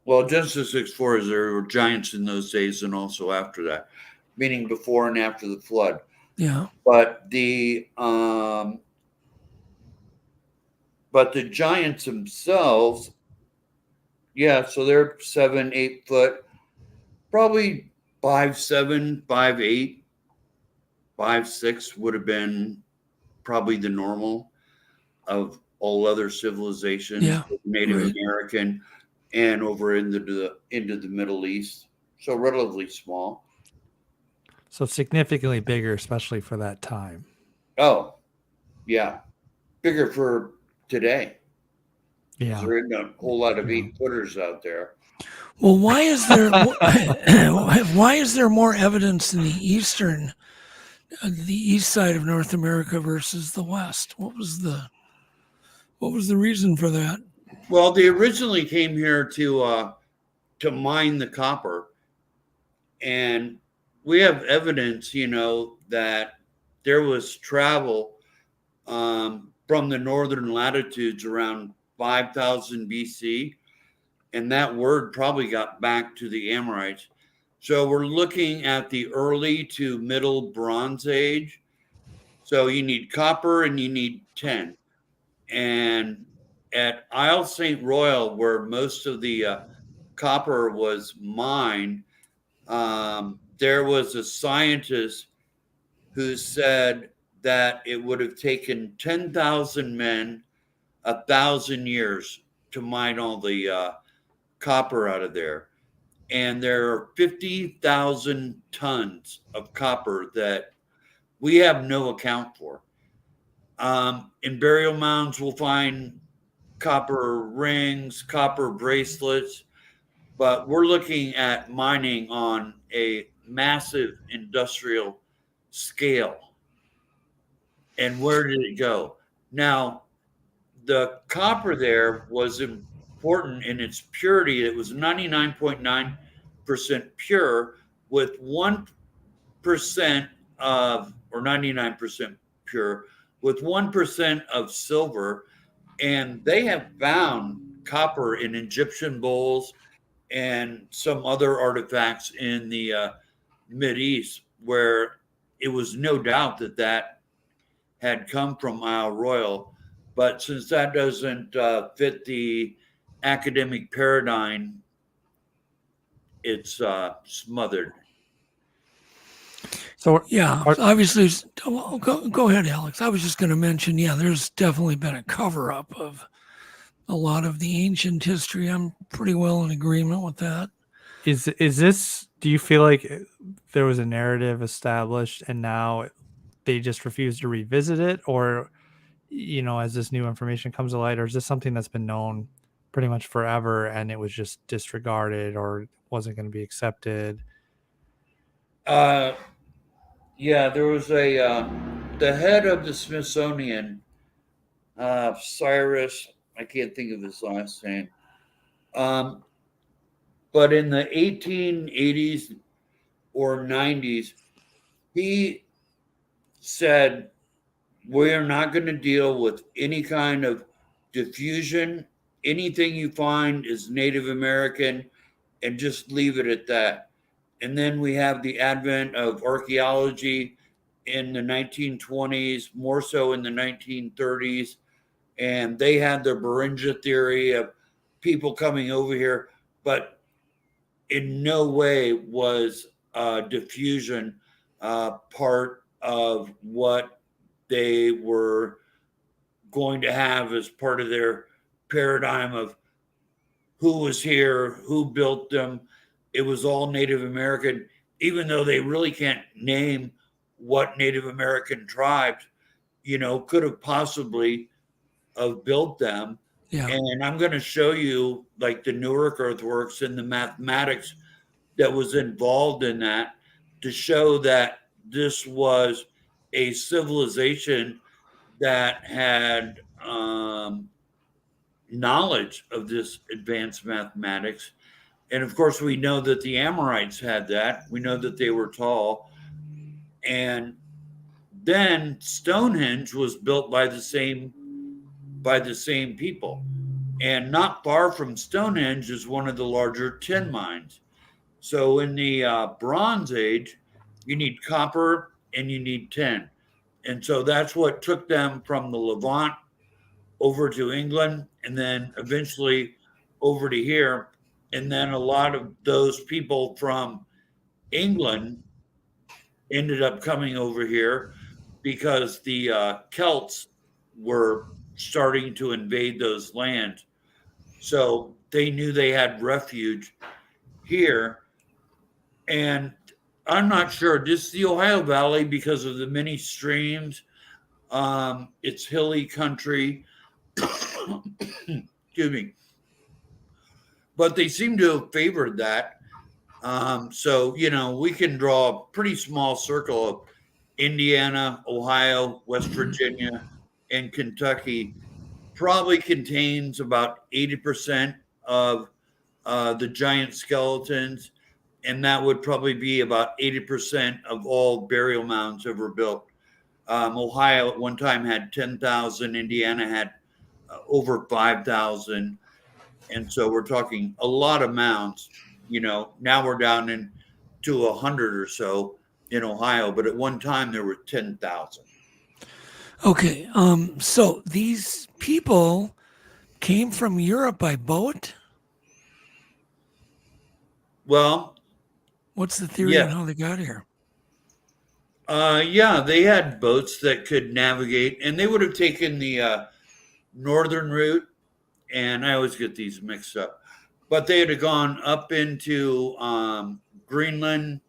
Well, Genesis 6:4 is there were giants in those days and also after that, meaning before and after the flood. Yeah. But the giants themselves, yeah, so they're 7-8 foot, probably 5'7", 5'8", 5'6" would have been probably the normal of all other civilizations, Native American and over into the Middle East. So relatively small. So significantly bigger, especially for that time. Oh, yeah. Bigger for today. Yeah. There isn't a whole lot of 8-footers out there. Well, why is there more evidence in the east side of North America versus the west? What was the reason for that? Well, they originally came here to mine the copper, and we have evidence, that there was travel from the northern latitudes around 5,000 BC, and that word probably got back to the Amorites. So we're looking at the early to middle Bronze Age. So you need copper and you need tin. And at Isle St. Royal, where most of the copper was mined, there was a scientist who said that it would have taken 10,000 men 1,000 years to mine all the copper out of there. And there are 50,000 tons of copper that we have no account for. In burial mounds, we'll find copper rings, copper bracelets, but we're looking at mining on a massive industrial scale. And where did it go? Now, the copper there was important in its purity. It was 99.9% pure with 1% of, or 99% pure with 1% of silver. And they have found copper in Egyptian bowls and some other artifacts in the Mideast, where it was no doubt that had come from Isle Royal. But since that doesn't fit the academic paradigm, it's smothered. So yeah, obviously, go ahead, Alex. I was just going to mention, there's definitely been a cover-up of a lot of the ancient history. I'm pretty well in agreement with that. Is this? Do you feel like there was a narrative established and now they just refuse to revisit it, or as this new information comes to light, or is this something that's been known pretty much forever and it was just disregarded or wasn't going to be accepted? Yeah, there was the head of the Smithsonian, Cyrus, I can't think of his last name. But in the 1880s or 90s, he said, we are not going to deal with any kind of diffusion. Anything you find is Native American. and just leave it at that. And then we have the advent of archaeology in the 1920s, more so in the 1930s. And they had the Beringia theory of people coming over here, but in no way was diffusion part of what they were going to have as part of their paradigm of who was here, who built them. It was all Native American, even though they really can't name what Native American tribes, could have possibly have built them. Yeah. And I'm going to show you like the Newark earthworks and the mathematics that was involved in that to show that this was a civilization that had knowledge of this advanced mathematics. And of course, we know that the Amorites had that. We know that they were tall. And then Stonehenge was built by the same people. And not far from Stonehenge is one of the larger tin mines. So in the Bronze Age, you need copper and you need tin. And so that's what took them from the Levant over to England and then eventually over to here. And then a lot of those people from England ended up coming over here because the Celts were starting to invade those lands. So they knew they had refuge here. And I'm not sure, just the Ohio Valley, because of the many streams, it's hilly country. Excuse me. But they seem to have favored that. So, we can draw a pretty small circle of Indiana, Ohio, West Virginia, and Kentucky. Probably contains about 80% of the giant skeletons. And that would probably be about 80% of all burial mounds ever built. Ohio at one time had 10,000. Indiana had over 5,000. And so we're talking a lot of mounds. Now we're down into 100 or so in Ohio, but at one time there were 10,000. Okay. So these people came from Europe by boat? Well, what's the theory on how they got here? Yeah, they had boats that could navigate, and they would have taken the northern route, and I always get these mixed up, but they had gone up into Greenland,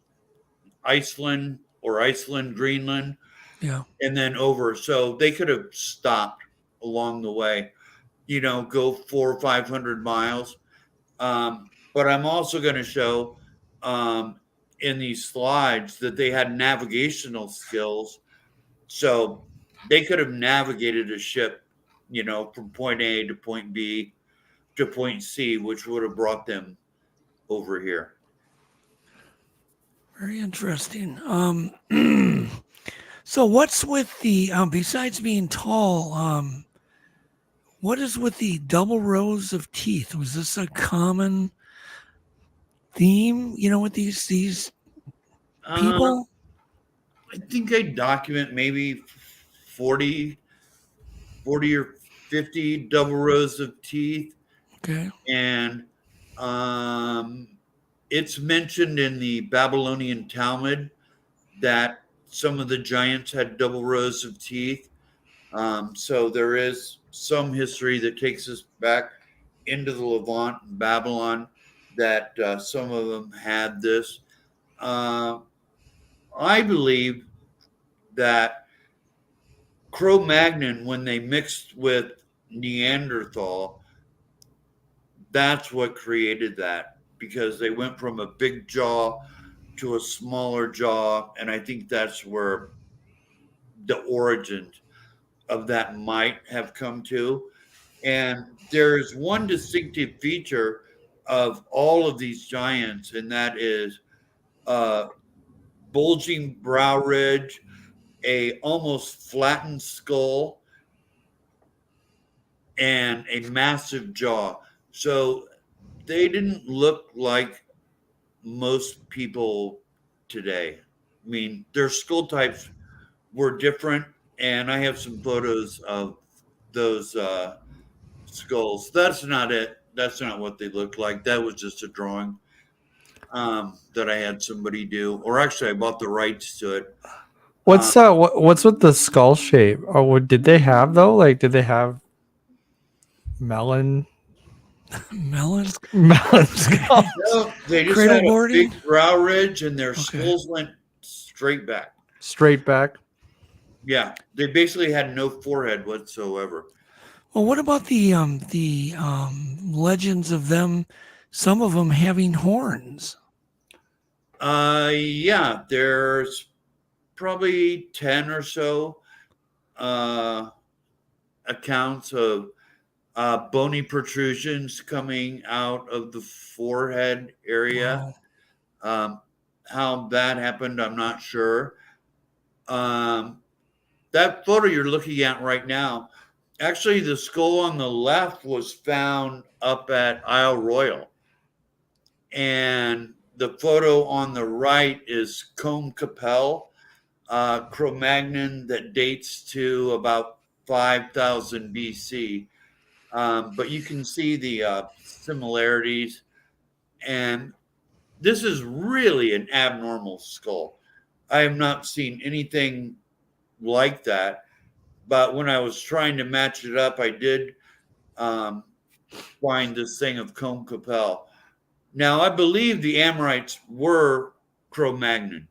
Iceland, Greenland, yeah, and then over. So they could have stopped along the way, go 400 or 500 miles. But I'm also going to show in these slides that they had navigational skills. So they could have navigated a ship, from point A to point B to point C, which would have brought them over here. Very interesting. So what's with the, besides being tall, what is with the double rows of teeth? Was this a common theme, with these people? I think I document maybe 40 or 50 double rows of teeth. Okay. And it's mentioned in the Babylonian Talmud that some of the giants had double rows of teeth. So there is some history that takes us back into the Levant and Babylon that some of them had this. I believe that Cro-Magnon, when they mixed with Neanderthal, that's what created that, because they went from a big jaw to a smaller jaw, and I think that's where the origins of that might have come to. And there's one distinctive feature of all of these giants, and that is bulging brow ridge, a almost flattened skull, and a massive jaw. So they didn't look like most people today. I mean, their skull types were different, and I have some photos of those skulls. That's not it. That's not what they looked like. That was just a drawing that I had somebody do, or actually I bought the rights to it. What's with the skull shape? Or did they have though? Like, did they have melon skulls? No, they just had a big brow ridge, and their skulls went straight back. Straight back. Yeah, they basically had no forehead whatsoever. Well, what about the legends of them? Some of them having horns. Yeah, there's probably 10 or so accounts of bony protrusions coming out of the forehead area. Wow. How that happened, I'm not sure. That photo you're looking at right now, actually the skull on the left was found up at Isle Royal. And the photo on the right is Combe Capel, Cro-Magnon that dates to about 5,000 BC. But you can see the similarities. And this is really an abnormal skull. I have not seen anything like that. But when I was trying to match it up, I did find this thing of Combe Capel. Now, I believe the Amorites were Cro-Magnon.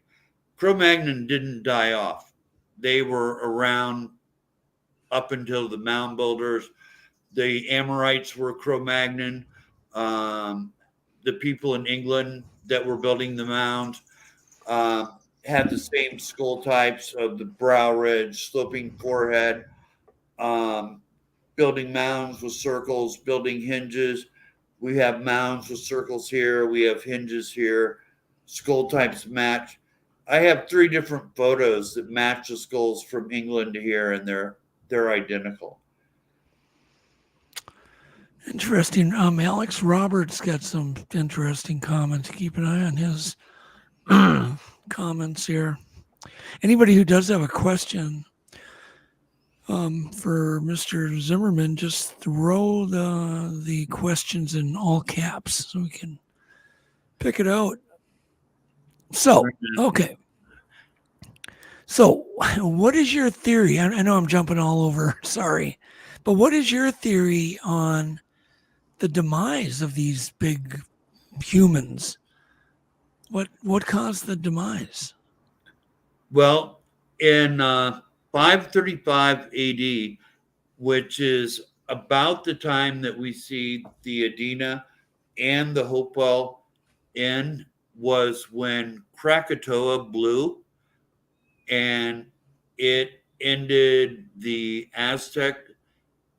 Cro-Magnon didn't die off. They were around up until the mound builders. The Amorites were Cro-Magnon. The people in England that were building the mounds had the same skull types of the brow ridge, sloping forehead, building mounds with circles, building hinges. We have mounds with circles here. We have hinges here. Skull types match. I have 3 different photos that match the skulls from England to here, and they're identical. Interesting. Alex Roberts got some interesting comments. Keep an eye on his comments here. Anybody who does have a question for Mr. Zimmerman, just throw the questions in all caps so we can pick it out. So, okay. So, what is your theory? I know I'm jumping all over, sorry. But what is your theory on the demise of these big humans? What caused the demise? Well, in 535 AD, which is about the time that we see the Adena and the Hopewell Inn, was when Krakatoa blew, and it ended the Aztec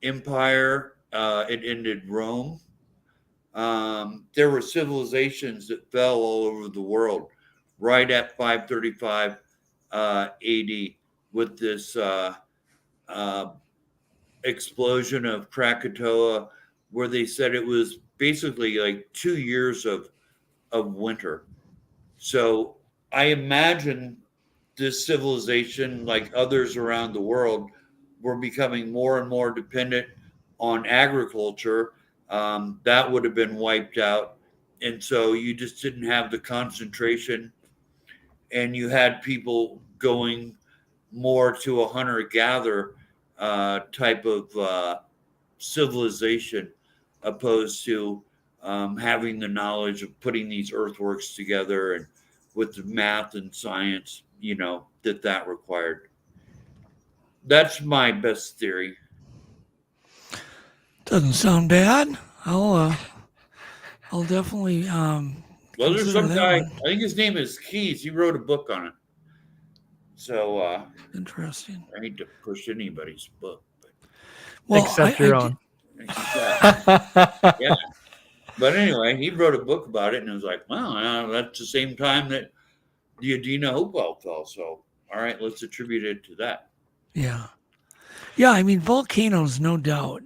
Empire. It ended Rome. There were civilizations that fell all over the world right at 535 AD with this explosion of Krakatoa, where they said it was basically like 2 years of winter. So I imagine this civilization, like others around the world, were becoming more and more dependent on agriculture. That would have been wiped out. And so you just didn't have the concentration, and you had people going more to a hunter-gatherer type of civilization, opposed to having the knowledge of putting these earthworks together, and with the math and science, that required. That's my best theory. Doesn't sound bad. I'll definitely well, there's some guy, one. I think his name is Keys. He wrote a book on it. So interesting. I hate to push anybody's book, but except your own. Yeah. But anyway, he wrote a book about it, and it was like, well, that's the same time that the Adena Hopewell fell. So, all right, let's attribute it to that. Yeah. Yeah, I mean, volcanoes, no doubt.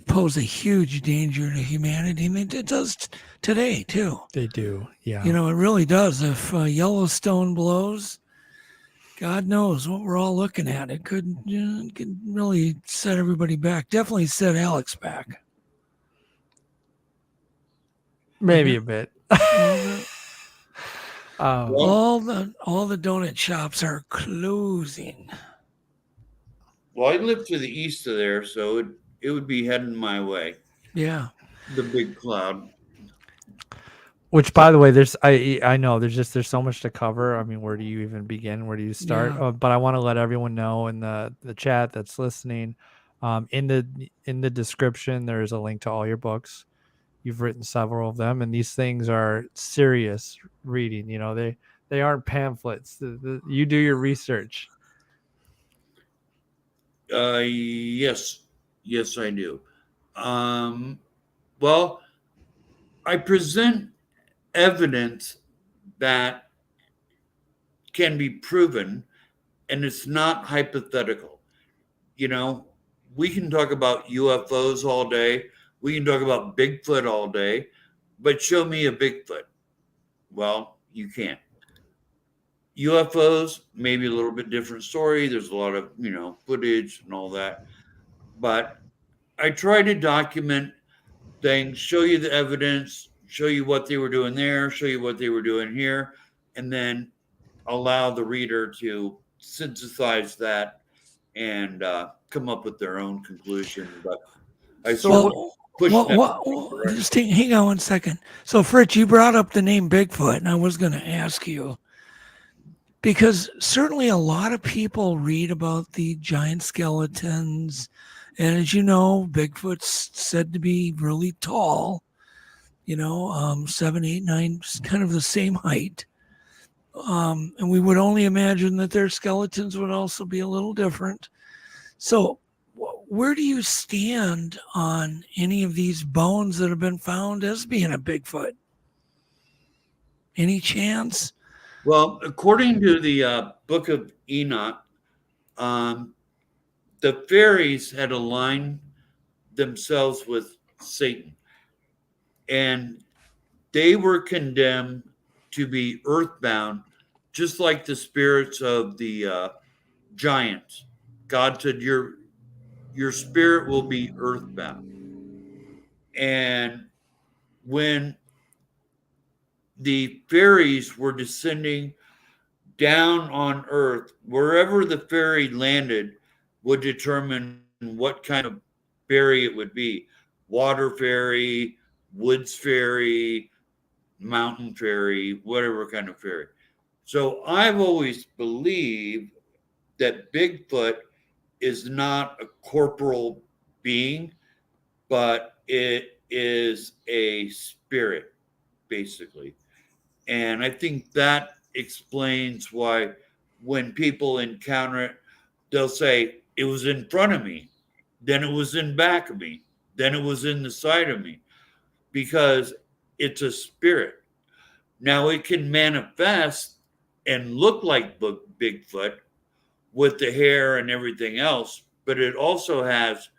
pose a huge danger to humanity. I mean, it does today too. They do, yeah. You know, it really does. If Yellowstone blows, God knows what we're all looking at. It could really set everybody back. Definitely set Alex back. Maybe a bit. All the donut shops are closing. Well, I live to the east of there, so it would be heading my way. Yeah. The big cloud. Which, by the way, I know there's so much to cover. I mean, where do you even begin? Where do you start? Yeah. But I want to let everyone know in the chat that's listening, in the description, there is a link to all your books. You've written several of them, and these things are serious reading. You know, they aren't pamphlets. You do your research. Yes, I do. Well, I present evidence that can be proven, and it's not hypothetical. You know, we can talk about UFOs all day. We can talk about Bigfoot all day, but show me a Bigfoot. Well, you can't. UFOs, maybe a little bit different story. There's a lot of, footage and all that. But I try to document things, show you the evidence, show you what they were doing there, show you what they were doing here, and then allow the reader to synthesize that and come up with their own conclusion. But I sort of push that. Just hang on 1 second. So, Fritz, you brought up the name Bigfoot, and I was going to ask you, because certainly a lot of people read about the giant skeletons. And as you know, Bigfoot's said to be really tall, 7, 8, 9, kind of the same height. And we would only imagine that their skeletons would also be a little different. So where do you stand on any of these bones that have been found as being a Bigfoot? Any chance? Well, according to the Book of Enoch, the fairies had aligned themselves with Satan, and they were condemned to be earthbound, just like the spirits of the giants. God said, your spirit will be earthbound. And when the fairies were descending down on earth, wherever the fairy landed would determine what kind of fairy it would be. Water fairy, woods fairy, mountain fairy, whatever kind of fairy. So I've always believed that Bigfoot is not a corporal being, but it is a spirit, basically. And I think that explains why when people encounter it, they'll say, it was in front of me, then it was in back of me, then it was in the side of me, because it's a spirit. Now it can manifest and look like Bigfoot with the hair and everything else, but it also has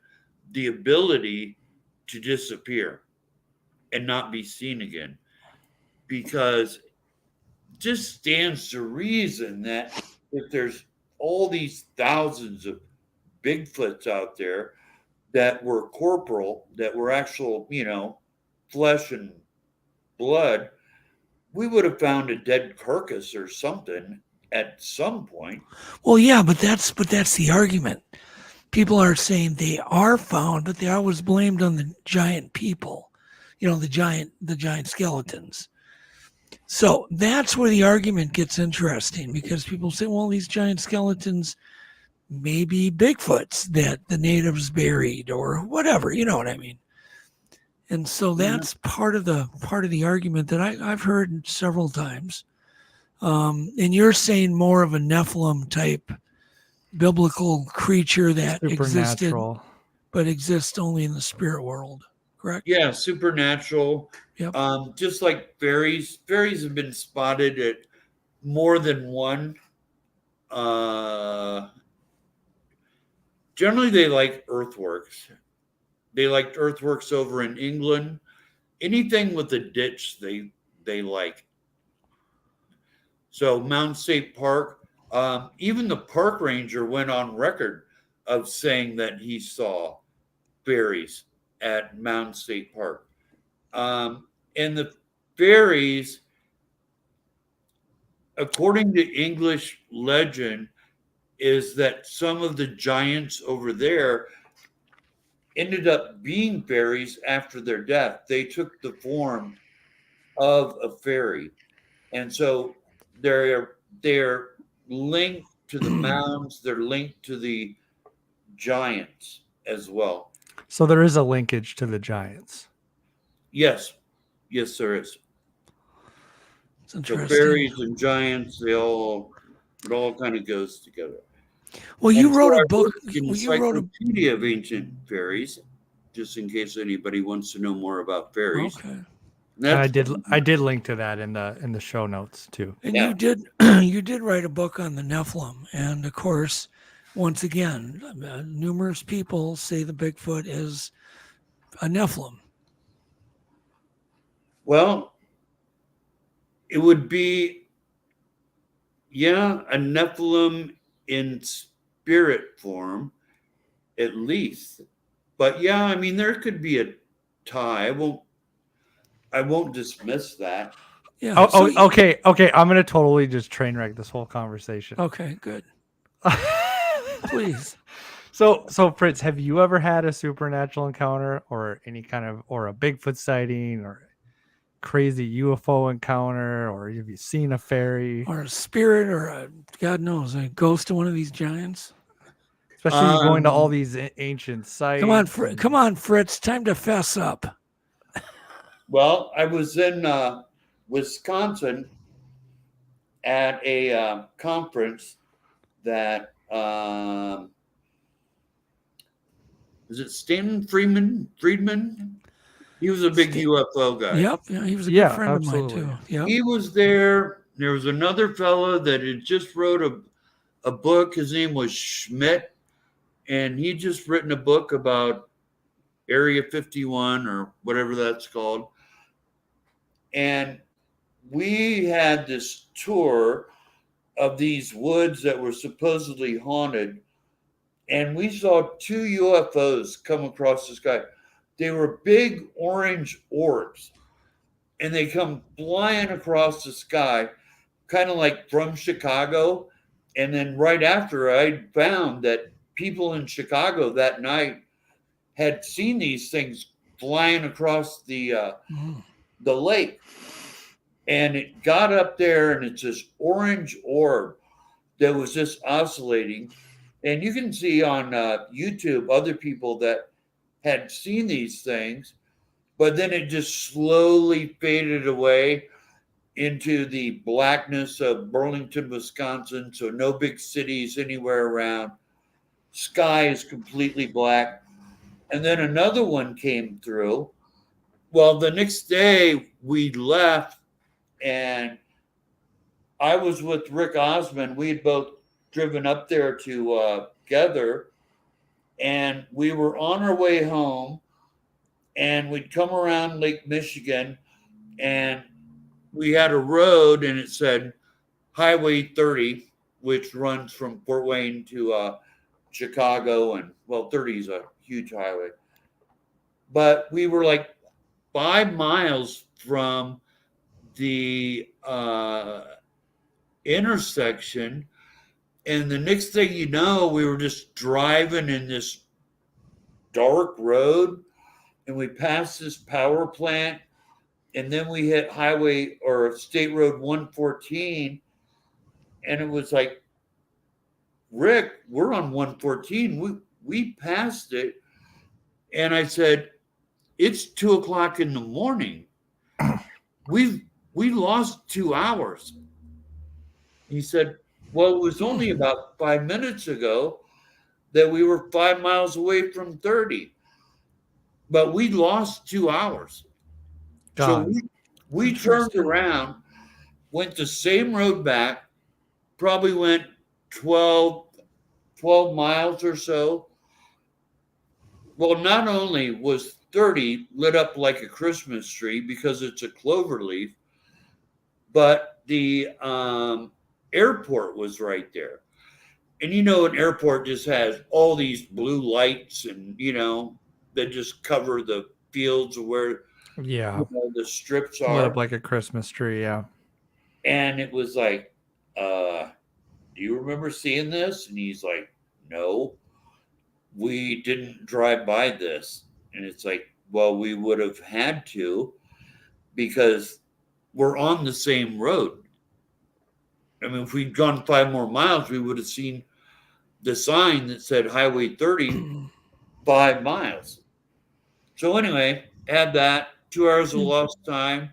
the ability to disappear and not be seen again, because it just stands to reason that if there's all these thousands of Bigfoots out there that were corporal, that were actual, flesh and blood, we would have found a dead carcass or something at some point. Well, yeah, but that's the argument. People are saying they are found, but they always blamed on the giant people, the giant skeletons. So that's where the argument gets interesting, because people say, well, these giant skeletons may be Bigfoots that the natives buried or whatever, you know what I mean? And so that's part of the argument that I've heard several times. And you're saying more of a Nephilim type biblical creature that existed, but exists only in the spirit world, correct? Yeah, supernatural. Yep. Just like fairies. Fairies have been spotted at more than one. Generally, they like earthworks. They liked earthworks over in England. Anything with a ditch, they like. So Mounds State Park, even the park ranger went on record of saying that he saw fairies at Mounds State Park. And the fairies, according to English legend, is that some of the giants over there ended up being fairies after their death. They took the form of a fairy. And so they're linked to the mounds, they're linked to the giants as well. So there is a linkage to the giants. Yes, there is. It's So fairies and giants, it all kind of goes together. Well, you wrote a book. Encyclopedia of Ancient Fairies, just in case anybody wants to know more about fairies. Okay. And I did link to that in the show notes too. And you did write a book on the Nephilim, and of course, once again, numerous people say the Bigfoot is a Nephilim. Well, it would be, a Nephilim in spirit form, at least. But yeah, I mean, there could be a tie. I won't dismiss that. Yeah. Okay. I'm gonna totally just train wreck this whole conversation. Okay, good. Please. So Fritz, have you ever had a supernatural encounter or any kind of, or a Bigfoot sighting or crazy UFO encounter, or have you seen a fairy or a spirit or a, God knows, a ghost of one of these giants? Especially going to all these ancient sites. Come on, Fritz. Time to fess up. Well, I was in Wisconsin at a conference that is it Stanton Friedman? He was a big UFO guy. Yep, he was a good friend of mine too. Yep. He was there. There was another fellow that had just wrote a book. His name was Schmidt, and he just written a book about Area 51 or whatever that's called. And we had this tour of these woods that were supposedly haunted, and we saw 2 UFOs come across the sky. They were big orange orbs, and they come flying across the sky, kind of like from Chicago. And then right after, I found that people in Chicago that night had seen these things flying across the lake. And it got up there, and it's this orange orb that was just oscillating. And you can see on YouTube other people that had seen these things, but then it just slowly faded away into the blackness of Burlington, Wisconsin. So no big cities anywhere around. Sky is completely black. And then another one came through. Well, the next day we left, and I was with Rick Osmond. We had both driven up there together, and we were on our way home, and we'd come around Lake Michigan, and we had a road, and it said Highway 30, which runs from Fort Wayne to Chicago, and 30 is a huge highway. But we were like 5 miles from the intersection, and the next thing you know, we were just driving in this dark road, and we passed this power plant, and then we hit highway or State Road 114, and it was like, Rick, we're on 114. We passed it, and I said, it's 2:00 in the morning. We lost 2 hours. He said, well, it was only about 5 minutes ago that we were 5 miles away from 30, but we lost 2 hours. God. So we turned around, went the same road back, probably went 12 miles or so, Well, not only was 30 lit up like a Christmas tree because it's a clover leaf, but the airport was right there. And an airport just has all these blue lights and, that just cover the fields where the strips Lit are. up like a Christmas tree, yeah. And it was like, do you remember seeing this? And he's like, no, we didn't drive by this. And it's like, well, we would have had to because we're on the same road. I mean, if we'd gone 5 more miles, we would have seen the sign that said Highway 30, 5 miles. So anyway, had that 2 hours of lost time.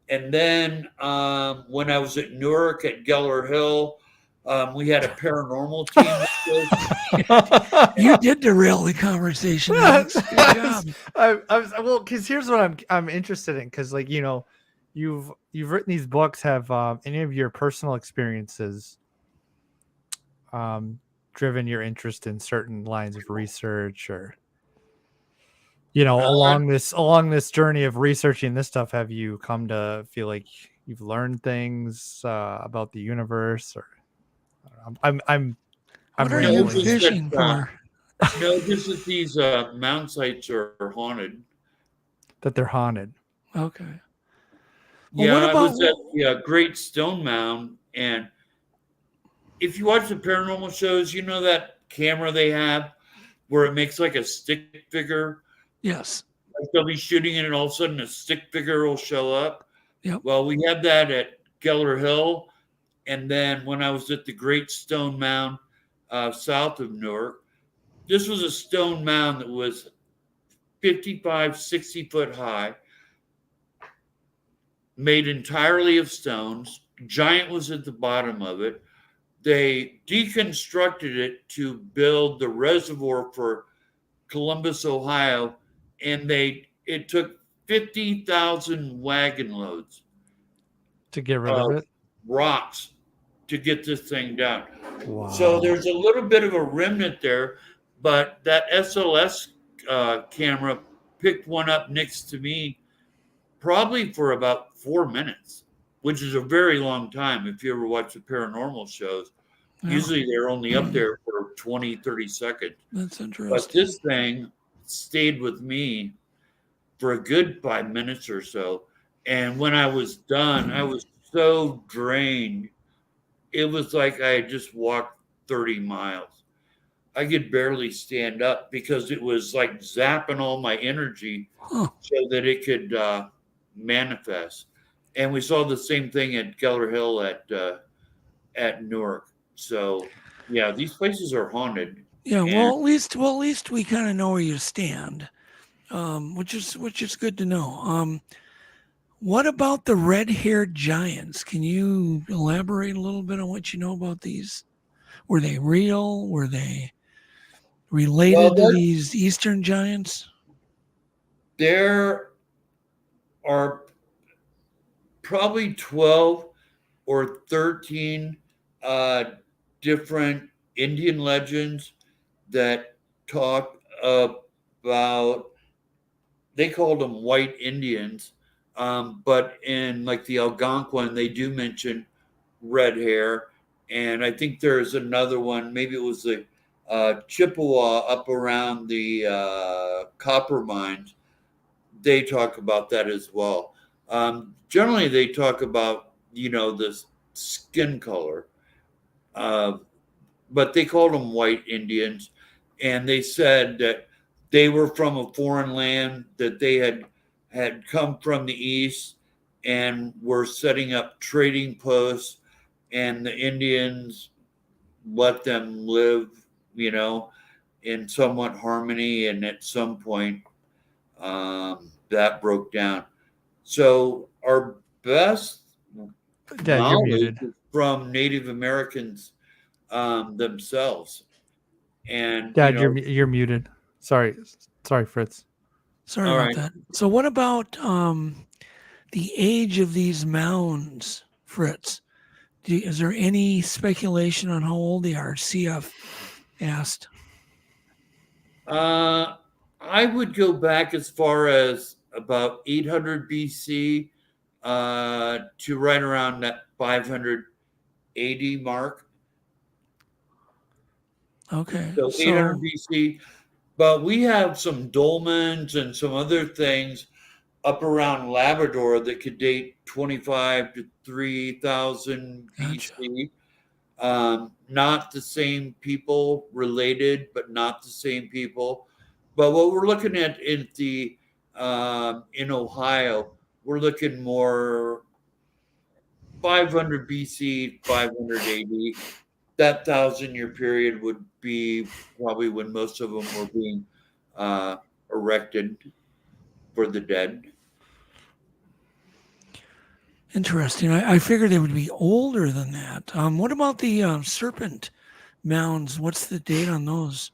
And then when I was at Newark at Geller Hill, we had a paranormal team. You did derail the conversation. Alex. Good job. Well, because here's what I'm interested in, because you've written these books. Have any of your personal experiences driven your interest in certain lines of research, or along this journey of researching this stuff, have you come to feel like you've learned things about the universe? Or I'm what are really you fishing for? No, just that these mound sites are haunted. That they're haunted. Okay. Yeah, I was at the Great Stone Mound, and if you watch the paranormal shows, that camera they have where it makes like a stick figure. Yes. Like they'll be shooting it and all of a sudden a stick figure will show up. Yep. Well, we had that at Geller Hill. And then when I was at the Great Stone Mound south of Newark, this was a stone mound that was 55, 60 foot high, made entirely of stones. Giant was at the bottom of it. They deconstructed it to build the reservoir for Columbus, Ohio, and it took 50,000 wagon loads to get rid of it, rocks, to get this thing down. Wow. So there's a little bit of a remnant there, but that SLS camera picked one up next to me probably for about 4 minutes, which is a very long time if you ever watch the paranormal shows. Yeah. Usually they're only up there for 20, 30 seconds. That's interesting. But this thing stayed with me for a good 5 minutes or so. And when I was done, I was so drained. It was like I had just walked 30 miles. I could barely stand up because it was like zapping all my energy so that it could manifest. And we saw the same thing at Geller Hill at Newark. So yeah, these places are haunted. Yeah, well, at least we kind of know where you stand, which is good to know. What about the red-haired giants? Can you elaborate a little bit on what you know about these? Were they real? Were they related to these eastern giants? There are probably 12 or 13 different Indian legends that talk about, they called them white Indians, but in like the Algonquin, they do mention red hair. And I think there's another one, maybe it was the Chippewa up around the copper mines. They talk about that as well. Generally, they talk about, the skin color, but they called them white Indians. And they said that they were from a foreign land, that they had come from the east and were setting up trading posts, and the Indians let them live, in somewhat harmony. And at some point, that broke down. So our best knowledge is from Native Americans themselves. And Dad, you're muted. Sorry, Fritz. Sorry about that. So what about the age of these mounds, Fritz? Is there any speculation on how old they are? CF asked. I would go back as far as about 800 BC to right around that 500 AD mark. Okay. So 800 BC. But we have some dolmens and some other things up around Labrador that could date 25 to 3000 BC. Not the same people, related, but not the same people. But what we're looking at in Ohio, we're looking more 500 BC, 500 AD. That 1,000-year period would be probably when most of them were being erected for the dead. Interesting. I figured they would be older than that. What about the serpent mounds? What's the date on those?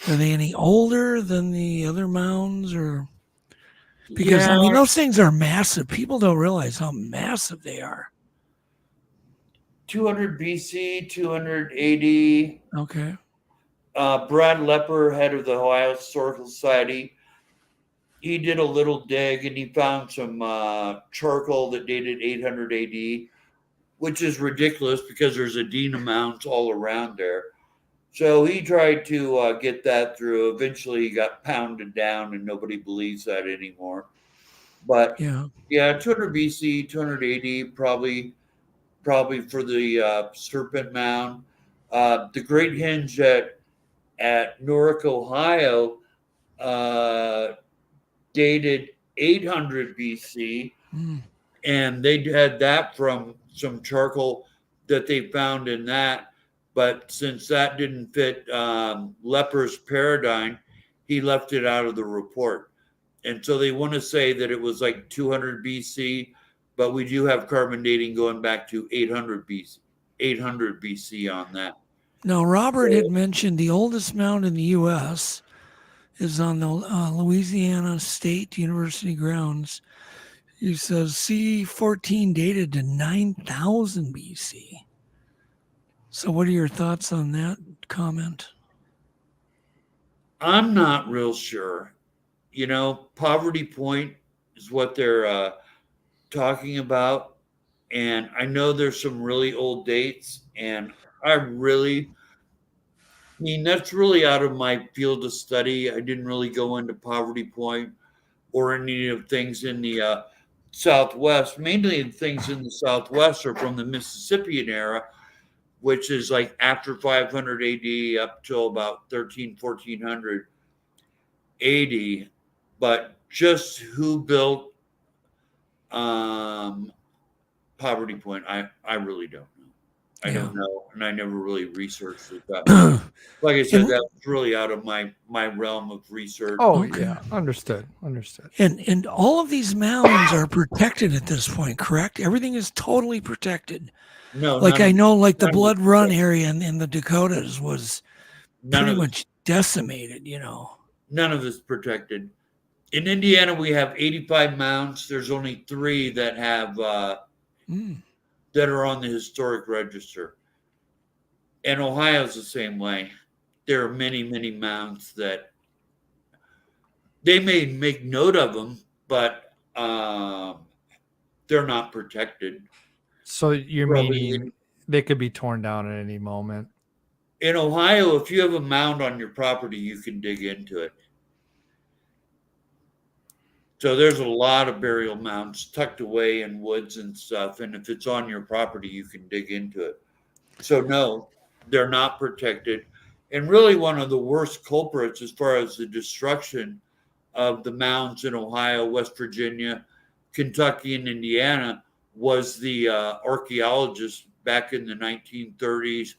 Are they any older than the other mounds, or because I mean those things are massive. People don't realize how massive they are. 200 BC, 200 AD. Okay. Brad Lepper, head of the Ohio Historical Society, he did a little dig and he found some charcoal that dated 800 AD, which is ridiculous because there's Adena mounds all around there. So he tried to get that through. Eventually, he got pounded down, and nobody believes that anymore. But yeah, 200 BC, 200 AD, probably for the serpent mound. The Great Hinge at Newark, Ohio, dated 800 BC, and they had that from some charcoal that they found in that. But since that didn't fit Lepper's paradigm, he left it out of the report. And so they want to say that it was like 200 BC, but we do have carbon dating going back to 800 BC on that. Now, Robert had mentioned the oldest mound in the U.S. is on the Louisiana State University grounds. He says C14 dated to 9,000 BC. So what are your thoughts on that comment? I'm not real sure. You know, Poverty Point is what they're talking about. And I know there's some really old dates, and I mean, that's really out of my field of study. I didn't really go into Poverty Point or any of things in the Southwest. Mainly the things in the Southwest are from the Mississippian era, which is like after 500 AD up till about 1400 AD. But just who built Poverty Point, I really don't know. I don't know, and I never really researched it that much. Like I said, that's really out of my realm of research. Oh, yeah. Understood. And all of these mounds are protected at this point, correct? Everything is totally protected. No, like I know, like the Blood Run area in the Dakotas was pretty much decimated, you know. None of it's protected. In Indiana, we have 85 mounds. There's only 3 that have that are on the historic register. And Ohio's the same way. There are many, many mounds that they may make note of them, but they're not protected. So you're meaning they could be torn down at any moment? In Ohio, if you have a mound on your property, you can dig into it. So there's a lot of burial mounds tucked away in woods and stuff. And if it's on your property, you can dig into it. So no, they're not protected. And really one of the worst culprits as far as the destruction of the mounds in Ohio, West Virginia, Kentucky, and Indiana was the archaeologists back in the 1930s,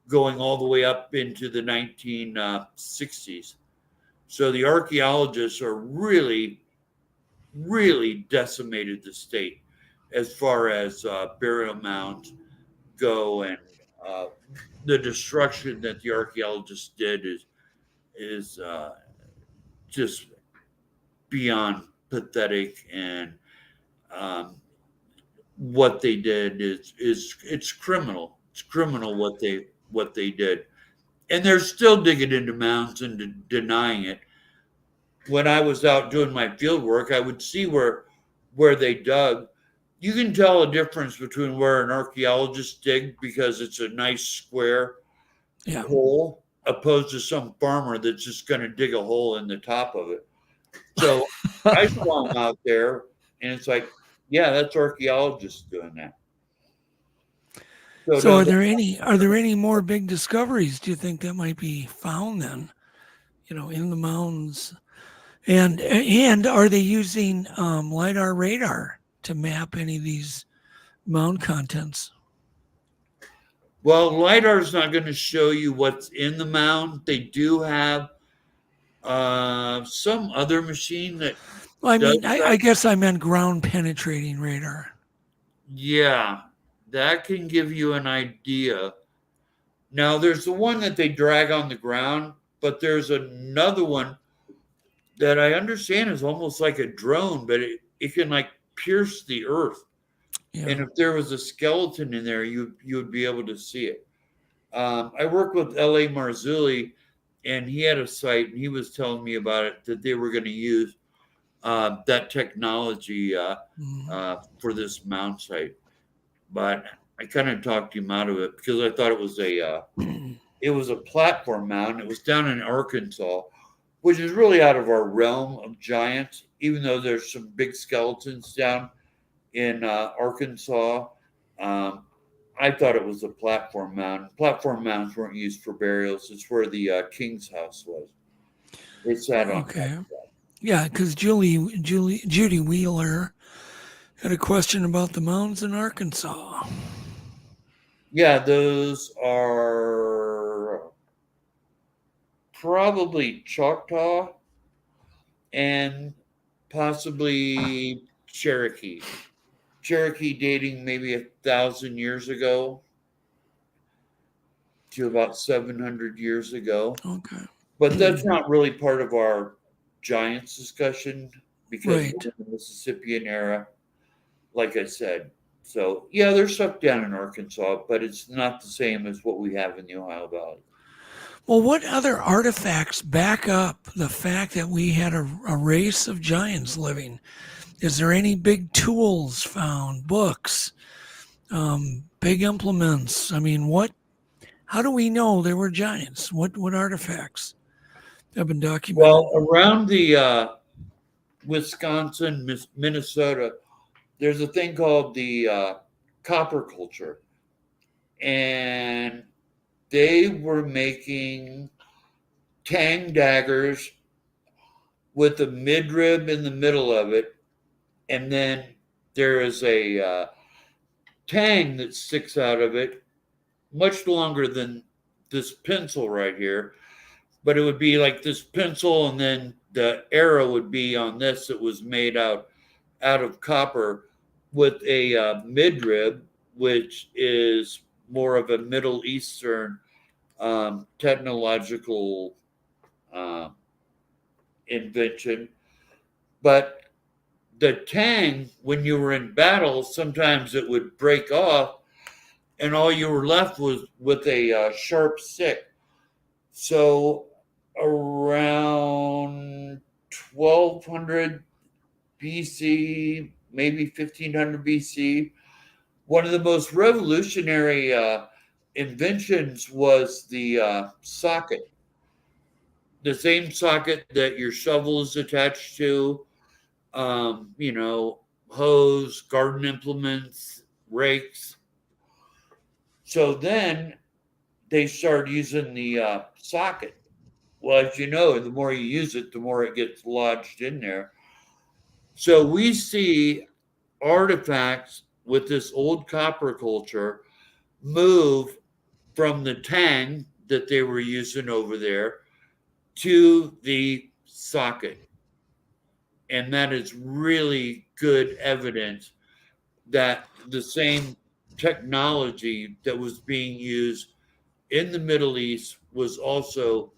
going all the way up into the 1960s. So the archaeologists are really decimated the state as far as burial mounds go, and the destruction that the archaeologists did is just beyond pathetic. And what they did is it's criminal. It's criminal what they did, and they're still digging into mounds and denying it. when I was out doing my field work, I would see where they dug. You can tell a difference between where an archaeologist dig because it's a nice square hole, opposed to some farmer that's just going to dig a hole in the top of it. So I saw them out there, and it's like, yeah, that's archaeologists doing that. So are there any more big discoveries, do you think, that might be found then, in the mounds? And are they using LiDAR radar to map any of these mound contents? Well, LiDAR is not going to show you what's in the mound. They do have some other machine that. Well, I guess I meant ground penetrating radar. Yeah, that can give you an idea. Now, there's the one that they drag on the ground, but there's another one that I understand is almost like a drone, but it can like pierce the earth. Yeah. And if there was a skeleton in there, you would be able to see it. I worked with L.A. Marzulli, and he had a site, and he was telling me about it, that they were going to use that technology for this mound site. But I kind of talked him out of it because I thought it was a platform mound. It was down in Arkansas, which is really out of our realm of giants, even though there's some big skeletons down in Arkansas. I thought it was a platform mound. Platform mounds weren't used for burials. It's where the king's house was. It sat on. Okay. Yeah, because Judy Wheeler had a question about the mounds in Arkansas. Yeah, those are probably Choctaw and possibly Cherokee. Cherokee dating maybe 1,000 years ago to about 700 years ago. Okay. But that's not really part of our giants discussion because we're in the Mississippian era, like I said. So, yeah, there's stuff down in Arkansas, but it's not the same as what we have in the Ohio Valley. Well, what other artifacts back up the fact that we had a race of giants living? Is there any big tools found, books, big implements? I mean, how do we know there were giants? What artifacts have been documented? Well, around the Wisconsin, Minnesota, there's a thing called the copper culture. And they were making tang daggers with a midrib in the middle of it. And then there is a tang that sticks out of it, much longer than this pencil right here. But it would be like this pencil, and then the arrow would be on this that was made out of copper with a midrib, which is more of a Middle Eastern technological invention. But the tang, when you were in battle, sometimes it would break off, and all you were left was with a sharp stick. So around 1200 BC, maybe 1500 BC, one of the most revolutionary inventions was the socket. The same socket that your shovel is attached to, hose, garden implements, rakes. So then they started using the socket. Well, as you know, the more you use it, the more it gets lodged in there. So we see artifacts with this old copper culture move from the tang that they were using over there to the socket. And that is really good evidence that the same technology that was being used in the Middle East was also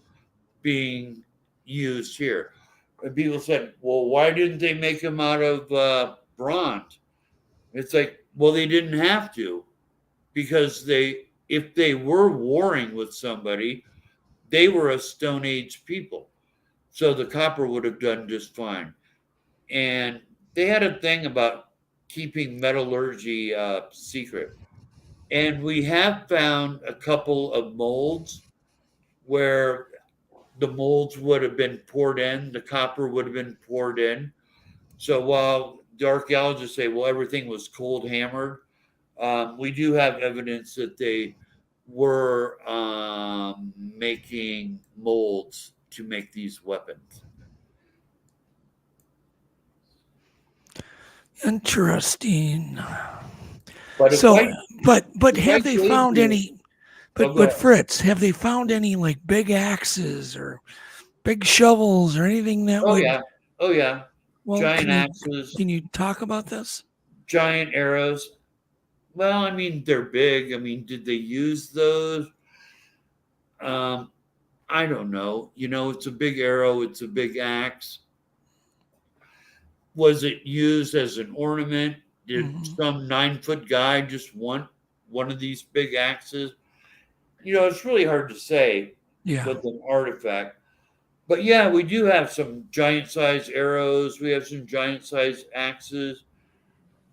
being used here. And people said, well, why didn't they make them out of bronze? It's like, well, they didn't have to, because if they were warring with somebody, they were a Stone Age people. So the copper would have done just fine. And they had a thing about keeping metallurgy secret. And we have found a couple of molds where the molds would have been poured in, the copper would have been poured in. So while the archaeologists say, well, everything was cold hammered, we do have evidence that they were making molds to make these weapons. Interesting. But have they found any? But Fritz, have they found any like big axes or big shovels or anything that would? Oh yeah. Well, Giant axes. Can you talk about this? Giant arrows. Well, I mean, they're big. I mean, did they use those? I don't know. You know, it's a big arrow. It's a big axe. Was it used as an ornament? Did some 9-foot guy just want one of these big axes? You know, it's really hard to say with an artifact. But yeah, we do have some giant-sized arrows. We have some giant-sized axes.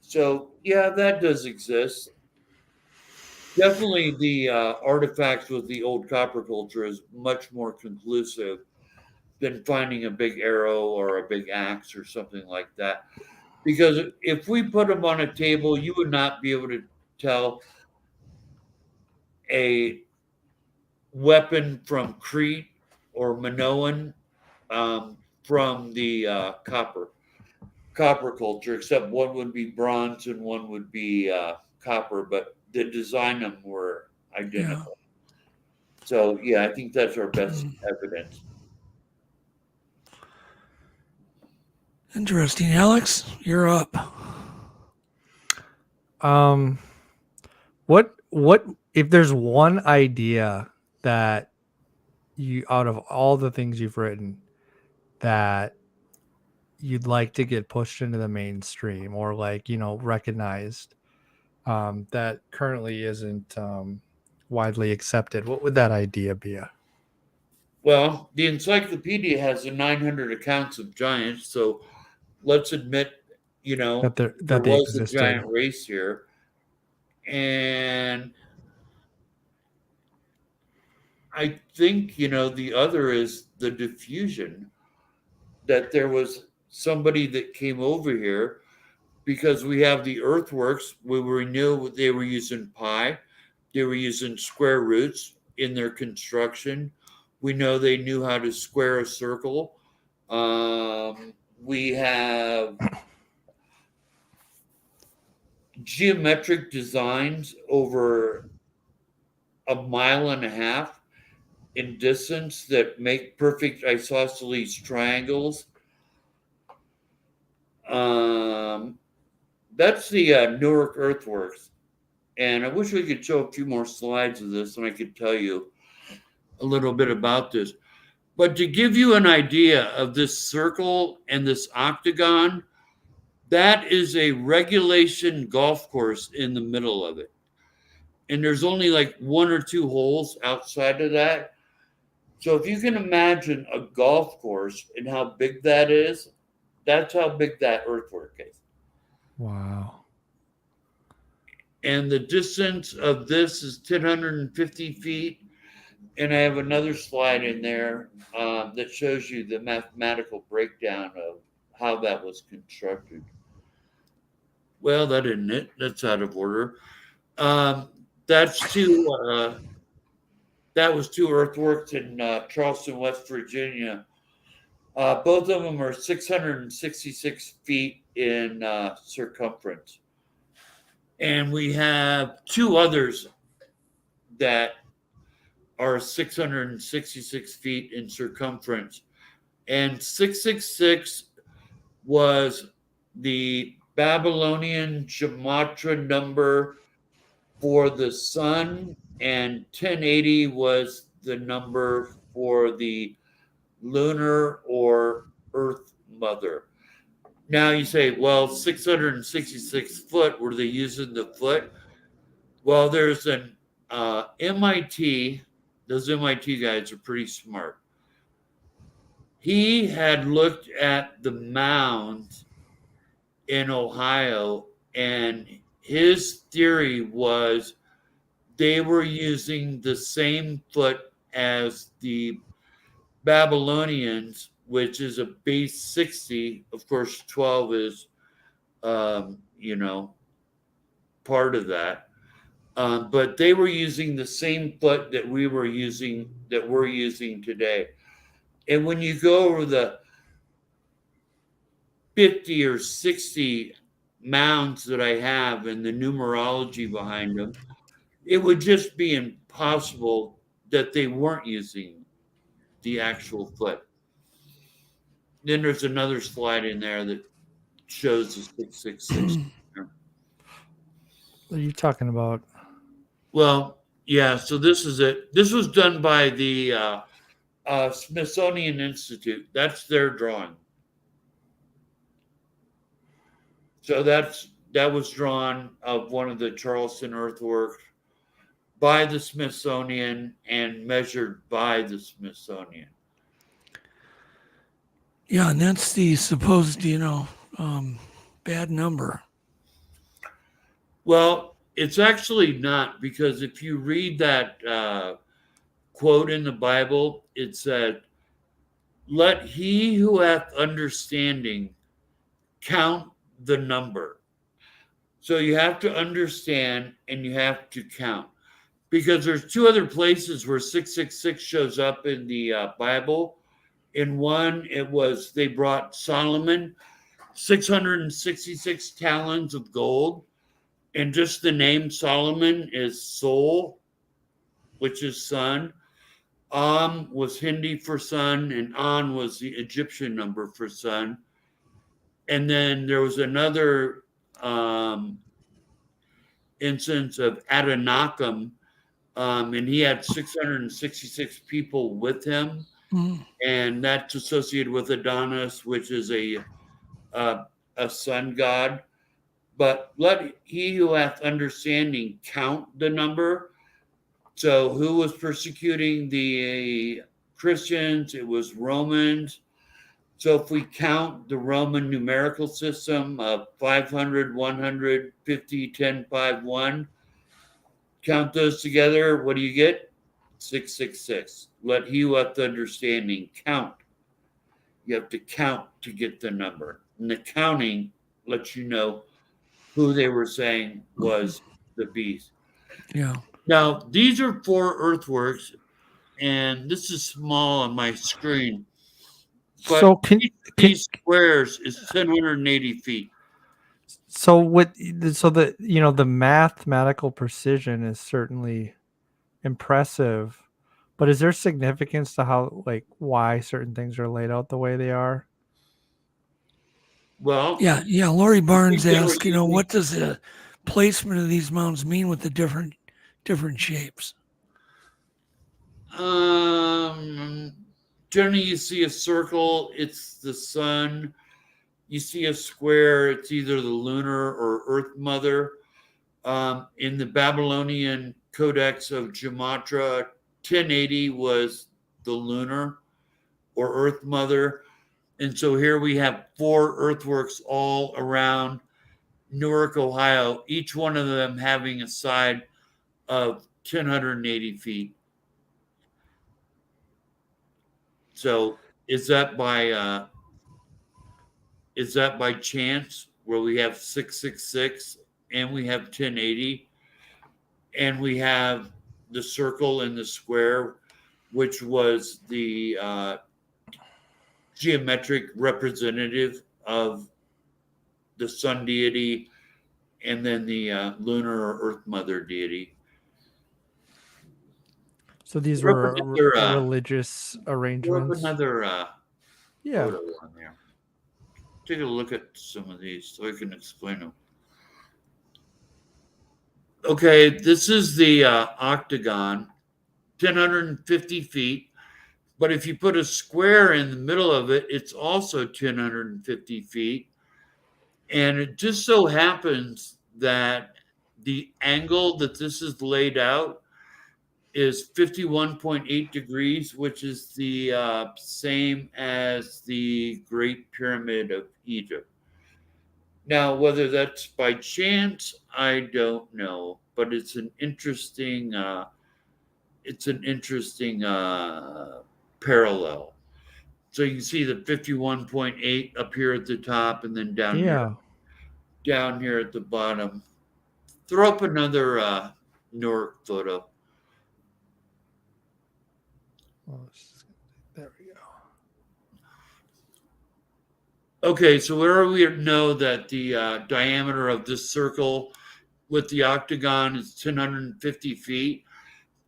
So yeah, that does exist. Definitely the artifacts with the old copper culture is much more conclusive than finding a big arrow or a big axe or something like that. Because if we put them on a table, you would not be able to tell a weapon from Crete or Minoan from the copper culture, except one would be bronze and one would be copper, but the design of them were identical. Yeah. So yeah, I think that's our best evidence. Interesting. Alex, you're up. What if there's one idea that you, out of all the things you've written, that you'd like to get pushed into the mainstream or like, you know, recognized, that currently isn't widely accepted, what would that idea be? Well, the encyclopedia has 900 accounts of giants, so let's admit, you know, there was a giant race here. And I think, you know, the other is the diffusion, that there was somebody that came over here, because we have the earthworks where we knew they were using pi, they were using square roots in their construction. We know they knew how to square a circle. We have geometric designs over 1.5 miles in distance that make perfect isosceles triangles. That's the Newark earthworks. And I wish we could show a few more slides of this and I could tell you a little bit about this. But to give you an idea of this circle and this octagon, that is a regulation golf course in the middle of it. And there's only like 1 or 2 holes outside of that. So if you can imagine a golf course and how big that is, that's how big that earthwork is. Wow. And the distance of this is 1,050 feet. And I have another slide in there that shows you the mathematical breakdown of how that was constructed. Well, that isn't it. That's out of order. That was 2 earthworks in Charleston, West Virginia. Both of them are 666 feet in circumference. And we have 2 others that are 666 feet in circumference. And 666 was the Babylonian gematria number for the sun, and 1080 was the number for the lunar or earth mother. Now you say, well, 666 foot, were they using the foot? Well, there's an MIT, those MIT guys are pretty smart. he had looked at the mounds in Ohio, and his theory was they were using the same foot as the Babylonians, which is a base 60. Of course, 12 is, part of that. But they were using the same foot that we're using today. And when you go over the 50 or 60 mounds that I have and the numerology behind them, it would just be impossible that they weren't using the actual foot. Then there's another slide in there that shows the 666. What are you talking about? Well, yeah, so this is it. This was done by the Smithsonian Institute. That's their drawing. So that was drawn of one of the Charleston earthworks by the Smithsonian and measured by the Smithsonian. Yeah, and that's the supposed, bad number. Well, it's actually not, because if you read that quote in the Bible, it said, "Let he who hath understanding count the number." So you have to understand and you have to count, because there's two other places where 666 shows up in the Bible. In one, they brought Solomon 666 talents of gold, and just the name Solomon is Sol, which is sun. Was Hindi for sun, and An was the Egyptian number for sun. And then there was another instance of Adonakam, and he had 666 people with him. And that's associated with Adonis, which is a sun god. But let he who hath understanding count the number. So who was persecuting the Christians? It was Romans. So if we count the Roman numerical system of 500, 100, 50, 10, 5, 1, count those together, what do you get? 666. Let he who hath understanding count. You have to count to get the number. And the counting lets you know who they were saying was the beast. Yeah. Now, these are 4 earthworks, and this is small on my screen. But So these squares is 780 feet. So the mathematical precision is certainly impressive, but is there significance to how, why certain things are laid out the way they are? Well, yeah. Lori Barnes asked, what does the placement of these mounds mean with the different shapes? Generally, you see a circle, it's the sun. You see a square, it's either the lunar or earth mother. In the Babylonian Codex of Gematria, 1080 was the lunar or earth mother. And so here we have 4 earthworks all around Newark, Ohio, each one of them having a side of 1,080 feet. So is that by chance, where we have 666 and we have 1080 and we have the circle and the square, which was the geometric representative of the sun deity, and then the lunar or earth mother deity. So these were religious arrangements. Another yeah. photo on there. Take a look at some of these so I can explain them. Okay, this is the octagon, 1,050 feet. But if you put a square in the middle of it, it's also 1,050 feet. And it just so happens that the angle that this is laid out is 51.8 degrees, which is the same as the Great Pyramid of Egypt. Now, whether that's by chance, I don't know, but it's an interesting parallel. So you can see the 51.8 up here at the top, and then down here at the bottom. Throw up another Newark photo. There we go. Okay, so where we know that the diameter of this circle with the octagon is 1,050 feet.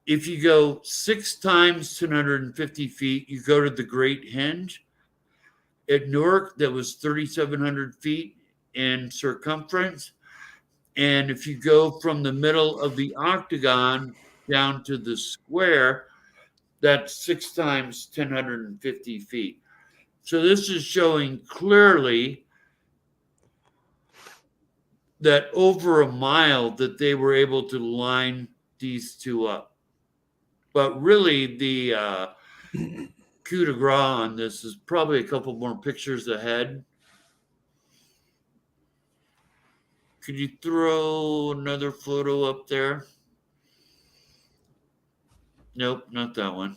If you go 6 times 1,050 feet, you go to the Great Hinge at Newark that was 3,700 feet in circumference. And if you go from the middle of the octagon down to the square, that's 6 times 1,050 feet. So this is showing clearly that over a mile that they were able to line these two up. But really the coup de grace on this is probably a couple more pictures ahead. Could you throw another photo up there? Nope, not that one.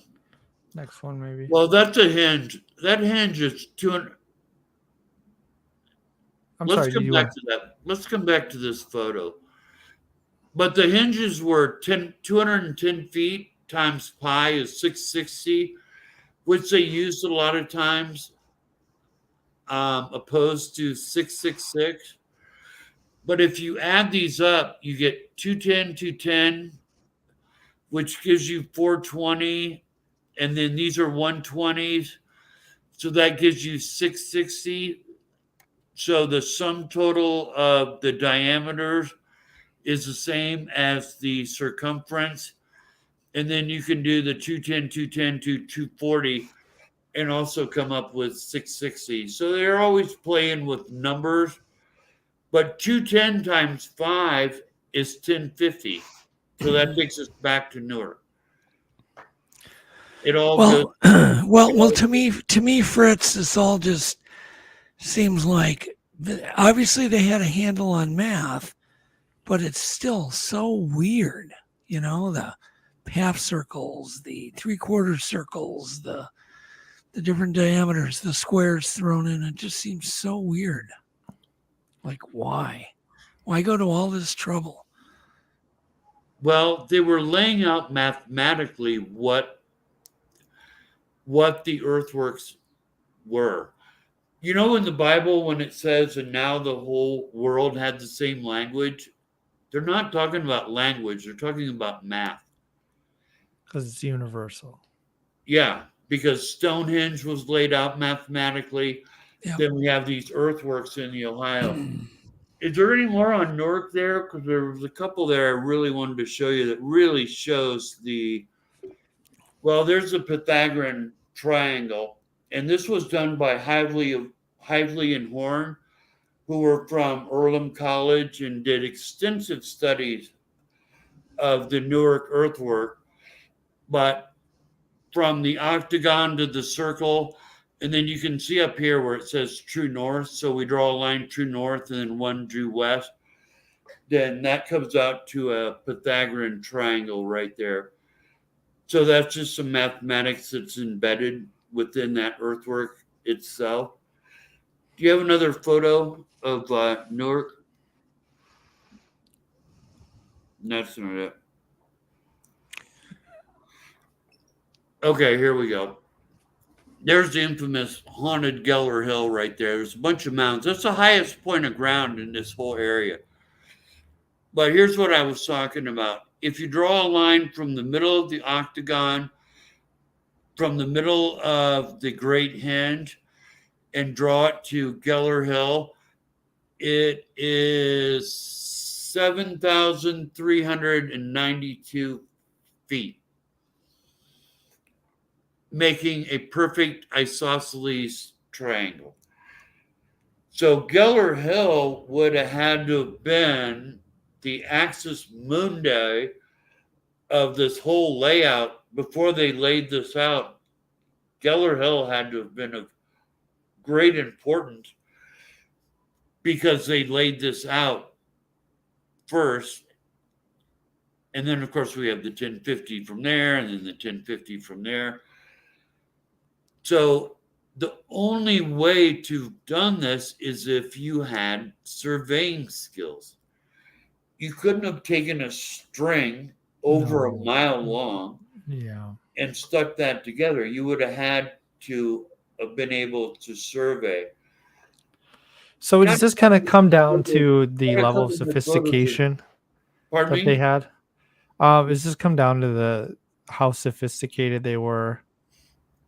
Next one, maybe. Well, that's a hinge. That hinge is 200. Let's come back to that. Let's come back to this photo. But the hinges were 210 feet times pi is 660, which they used a lot of times, opposed to 666. But if you add these up, you get 210, 210, which gives you 420. And then these are 120s. So that gives you 660. So the sum total of the diameters is the same as the circumference. And then you can do the 210, 210 to 240 and also come up with 660. So they're always playing with numbers. But 210 times 5 is 1050. So that takes us back to Newark. It all well, well, to me, Fritz, this all just seems like obviously they had a handle on math, but it's still so weird. You know, the half circles, the 3/4 circles, the different diameters, the squares thrown in. It just seems so weird. Like, why? Why go to all this trouble? Well, they were laying out mathematically what the earthworks were. You know, in the Bible, when it says, and now the whole world had the same language, they're not talking about language, they're talking about math. Because it's universal. Yeah, because Stonehenge was laid out mathematically. Yep. Then we have these earthworks in the Ohio. Is there any more on Newark there? Because there was a couple there I really wanted to show you that really shows well, there's a Pythagorean triangle, and this was done by Hively and Horn, who were from Earlham College and did extensive studies of the Newark earthwork, but from the octagon to the circle, and then you can see up here where it says true north, so we draw a line true north and then one true west, then that comes out to a Pythagorean triangle right there. So that's just some mathematics that's embedded within that earthwork itself. Do you have another photo of Newark? That's not it. Okay, here we go. There's the infamous haunted Geller Hill right there. There's a bunch of mounds. That's the highest point of ground in this whole area. But here's what I was talking about. If you draw a line from the middle of the octagon, from the middle of the Great Hinge, and draw it to Geller Hill, it is 7,392 feet, making a perfect isosceles triangle. So Geller Hill would have had to have been the axis mundi of this whole layout, before they laid this out, Geller Hill had to have been of great importance because they laid this out first. And then, of course, we have the 1050 from there, and then the 1050 from there. So the only way to have done this is if you had surveying skills. You couldn't have taken a string over a mile long and stuck that together. You would have had to have been able to survey. So does this kind of come down to the level of sophistication that they had? Does this come down to how sophisticated they were?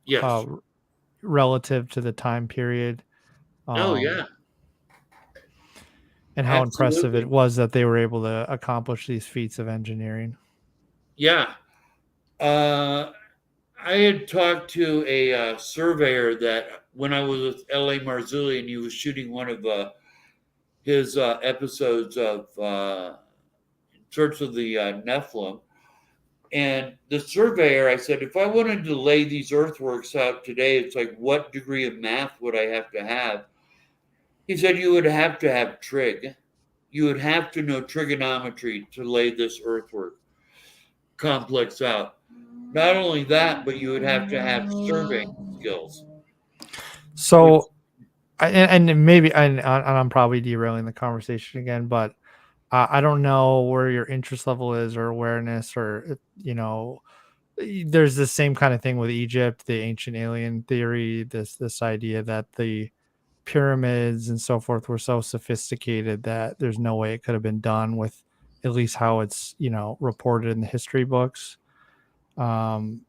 Yes. Relative to the time period. Yeah. And how impressive it was that they were able to accomplish these feats of engineering. Yeah. I had talked to a surveyor that when I was with L.A. Marzulli, and he was shooting one of his episodes of Church of the Nephilim. And the surveyor, I said, if I wanted to lay these earthworks out today, it's like, what degree of math would I have to have? He said, you would have to have trig. You would have to know trigonometry to lay this earthwork complex out. Not only that, but you would have to have surveying skills. So, and maybe, and I'm probably derailing the conversation again, but I don't know where your interest level is or awareness, or, there's the same kind of thing with Egypt, the ancient alien theory, this idea that the pyramids and so forth were so sophisticated that there's no way it could have been done with at least how it's, reported in the history books. Well,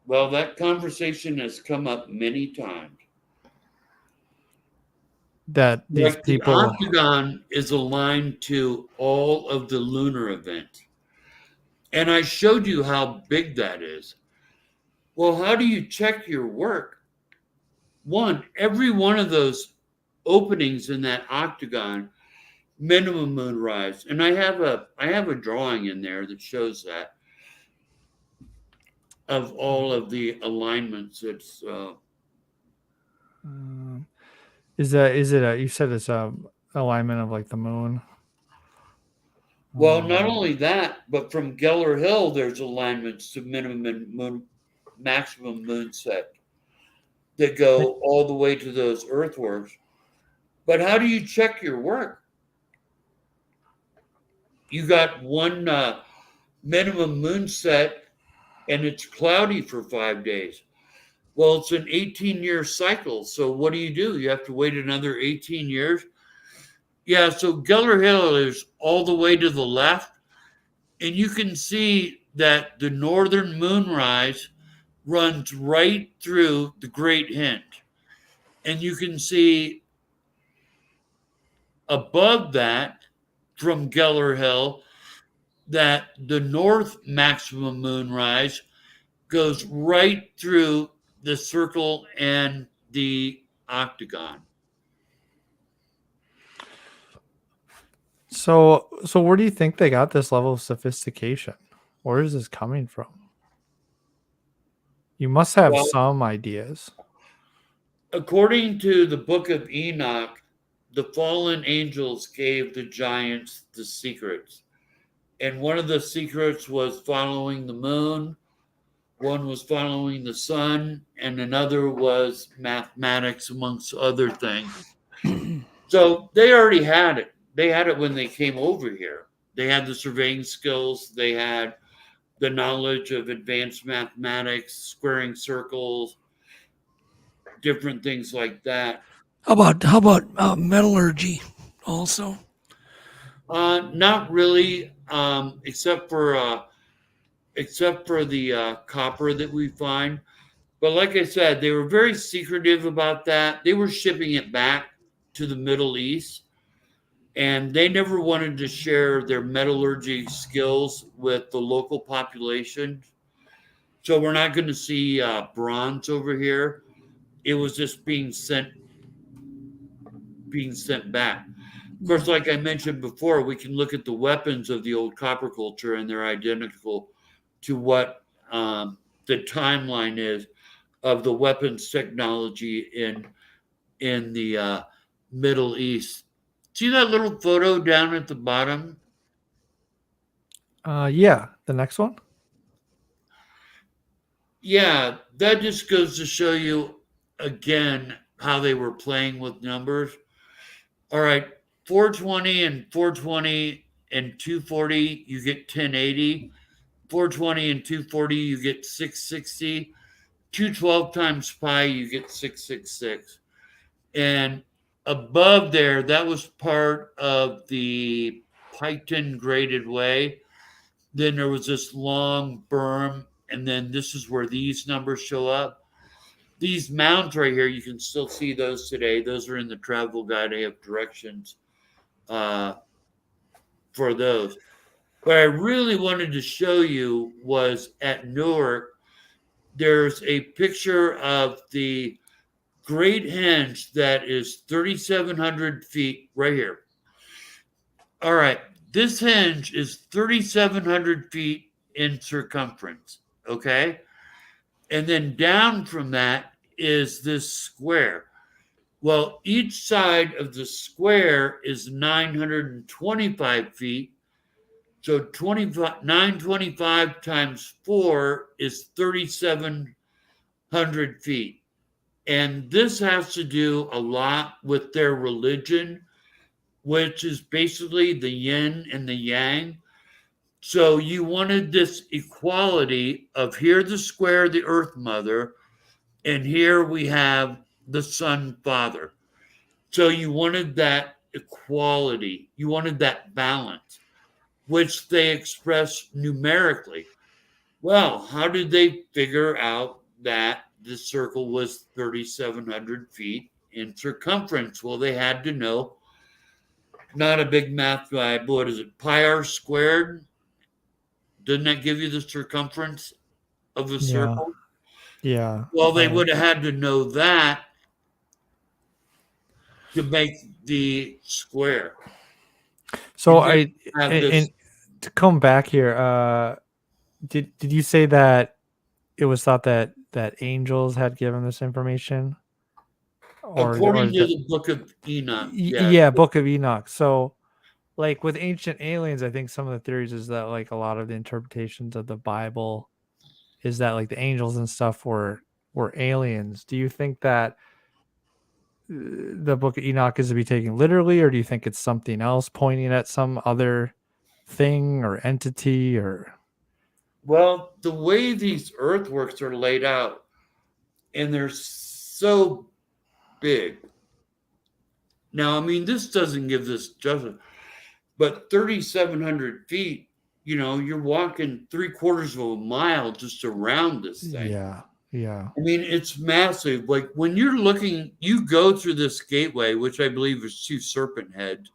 that conversation has come up many times. That these people, the octagon is aligned to all of the lunar events. And I showed you how big that is. Well, how do you check your work? One, every one of those openings in that octagon, minimum moon rise. And I have a drawing in there that shows that of all of the alignments. It's is it you said it's a alignment of like the moon? Well, not only that, but from Geller Hill, there's alignments to minimum and maximum moon set that go all the way to those earthworks. But how do you check your work? You got one minimum moon set, and it's cloudy for 5 days. Well, it's an 18-year cycle. So what do? You have to wait another 18 years? Yeah, so Geller Hill is all the way to the left, and you can see that the northern moonrise runs right through the Great Hint. And you can see above that from Geller Hill that the north maximum moonrise goes right through the circle and the octagon. So where do you think they got this level of sophistication? Where is this coming from? You must have some ideas. According to the book of Enoch, the fallen angels gave the giants the secrets. And one of the secrets was following the moon, one was following the sun, and another was mathematics, amongst other things. So they already had it. They had it when they came over here. They had the surveying skills. They had the knowledge of advanced mathematics, squaring circles, different things like that. How about metallurgy also? Not really, except for the copper that we find. But like I said, they were very secretive about that. They were shipping it back to the Middle East, and they never wanted to share their metallurgy skills with the local population. So we're not going to see bronze over here. It was just being sent back. Of course, like I mentioned before, we can look at the weapons of the old copper culture, and they're identical to what the timeline is of the weapons technology in the Middle East. See that little photo down at the bottom? Yeah, the next one. Yeah, that just goes to show you again how they were playing with numbers. All right, 420 and 420 and 240, you get 1080. 420 and 240, you get 660. 212 times pi, you get 666. And above there, that was part of the Piketon graded way. Then there was this long berm, and then this is where these numbers show up. These mounds right here, you can still see those today. Those are in the travel guide. I have directions for those. What I really wanted to show you was at Newark, there's a picture of the Great Henge that is 3,700 feet right here. All right, this henge is 3,700 feet in circumference, okay? And then down from that is this square. Well, each side of the square is 925 feet. So 925 times 4 is 3,700 feet. And this has to do a lot with their religion, which is basically the yin and the yang. So you wanted this equality of here the square, the earth mother, and here we have the sun father. So you wanted that equality. You wanted that balance, which they express numerically. Well, how did they figure out that the circle was 3,700 feet in circumference? Well, they had to know, not a big math guy, but what is it, pi r squared? Doesn't that give you the circumference of the circle? Yeah. Well, they would have had to know that to make the square. So to come back here, did you say that it was thought that angels had given this information? According to the Book of Enoch. Yeah, Book of Enoch. So like with ancient aliens, I think some of the theories is that like a lot of the interpretations of the Bible is that like the angels and stuff were aliens. Do you think that the Book of Enoch is to be taken literally, or do you think it's something else pointing at some other thing or entity? Or well, the way these earthworks are laid out, and they're so big. Now, I mean, this doesn't give this justice, but 3,700 feet, you know, you're walking 3/4 of a mile just around this thing. Yeah. Yeah. I mean, it's massive. Like when you're looking, you go through this gateway, which I believe is 2 serpent heads.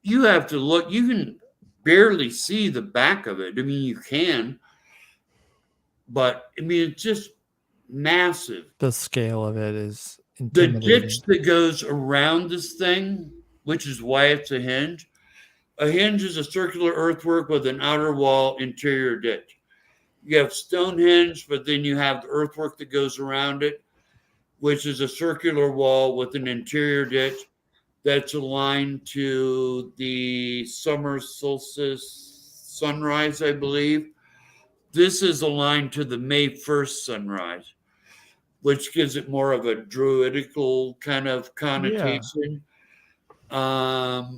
You have to look, you can barely see the back of it. I mean, you can, but I mean, it's just massive. The scale of it is the intimidating. ditch that goes around this thing, which is why it's a hinge. A hinge is a circular earthwork with an outer wall, interior ditch. You have Stonehenge, but then you have the earthwork that goes around it, which is a circular wall with an interior ditch that's aligned to the summer solstice sunrise, I believe. This is aligned to the May 1st sunrise, which gives it more of a druidical kind of connotation. Yeah,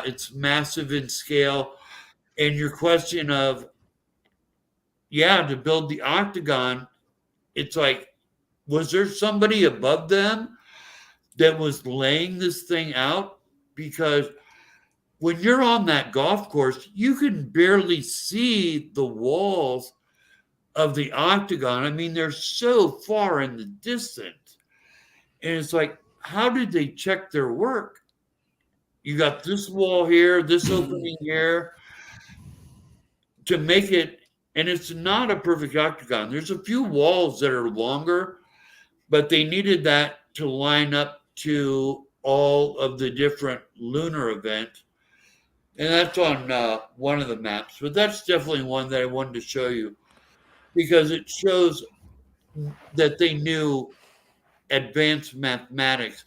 it's massive in scale. And your question of, to build the octagon, it's like, was there somebody above them that was laying this thing out? Because when you're on that golf course, you can barely see the walls of the octagon. I mean, they're so far in the distance. And it's like, how did they check their work? You got this wall here, this opening here, to make it, and it's not a perfect octagon. There's a few walls that are longer, but they needed that to line up to all of the different lunar events. And that's on one of the maps. But that's definitely one that I wanted to show you because it shows that they knew advanced mathematics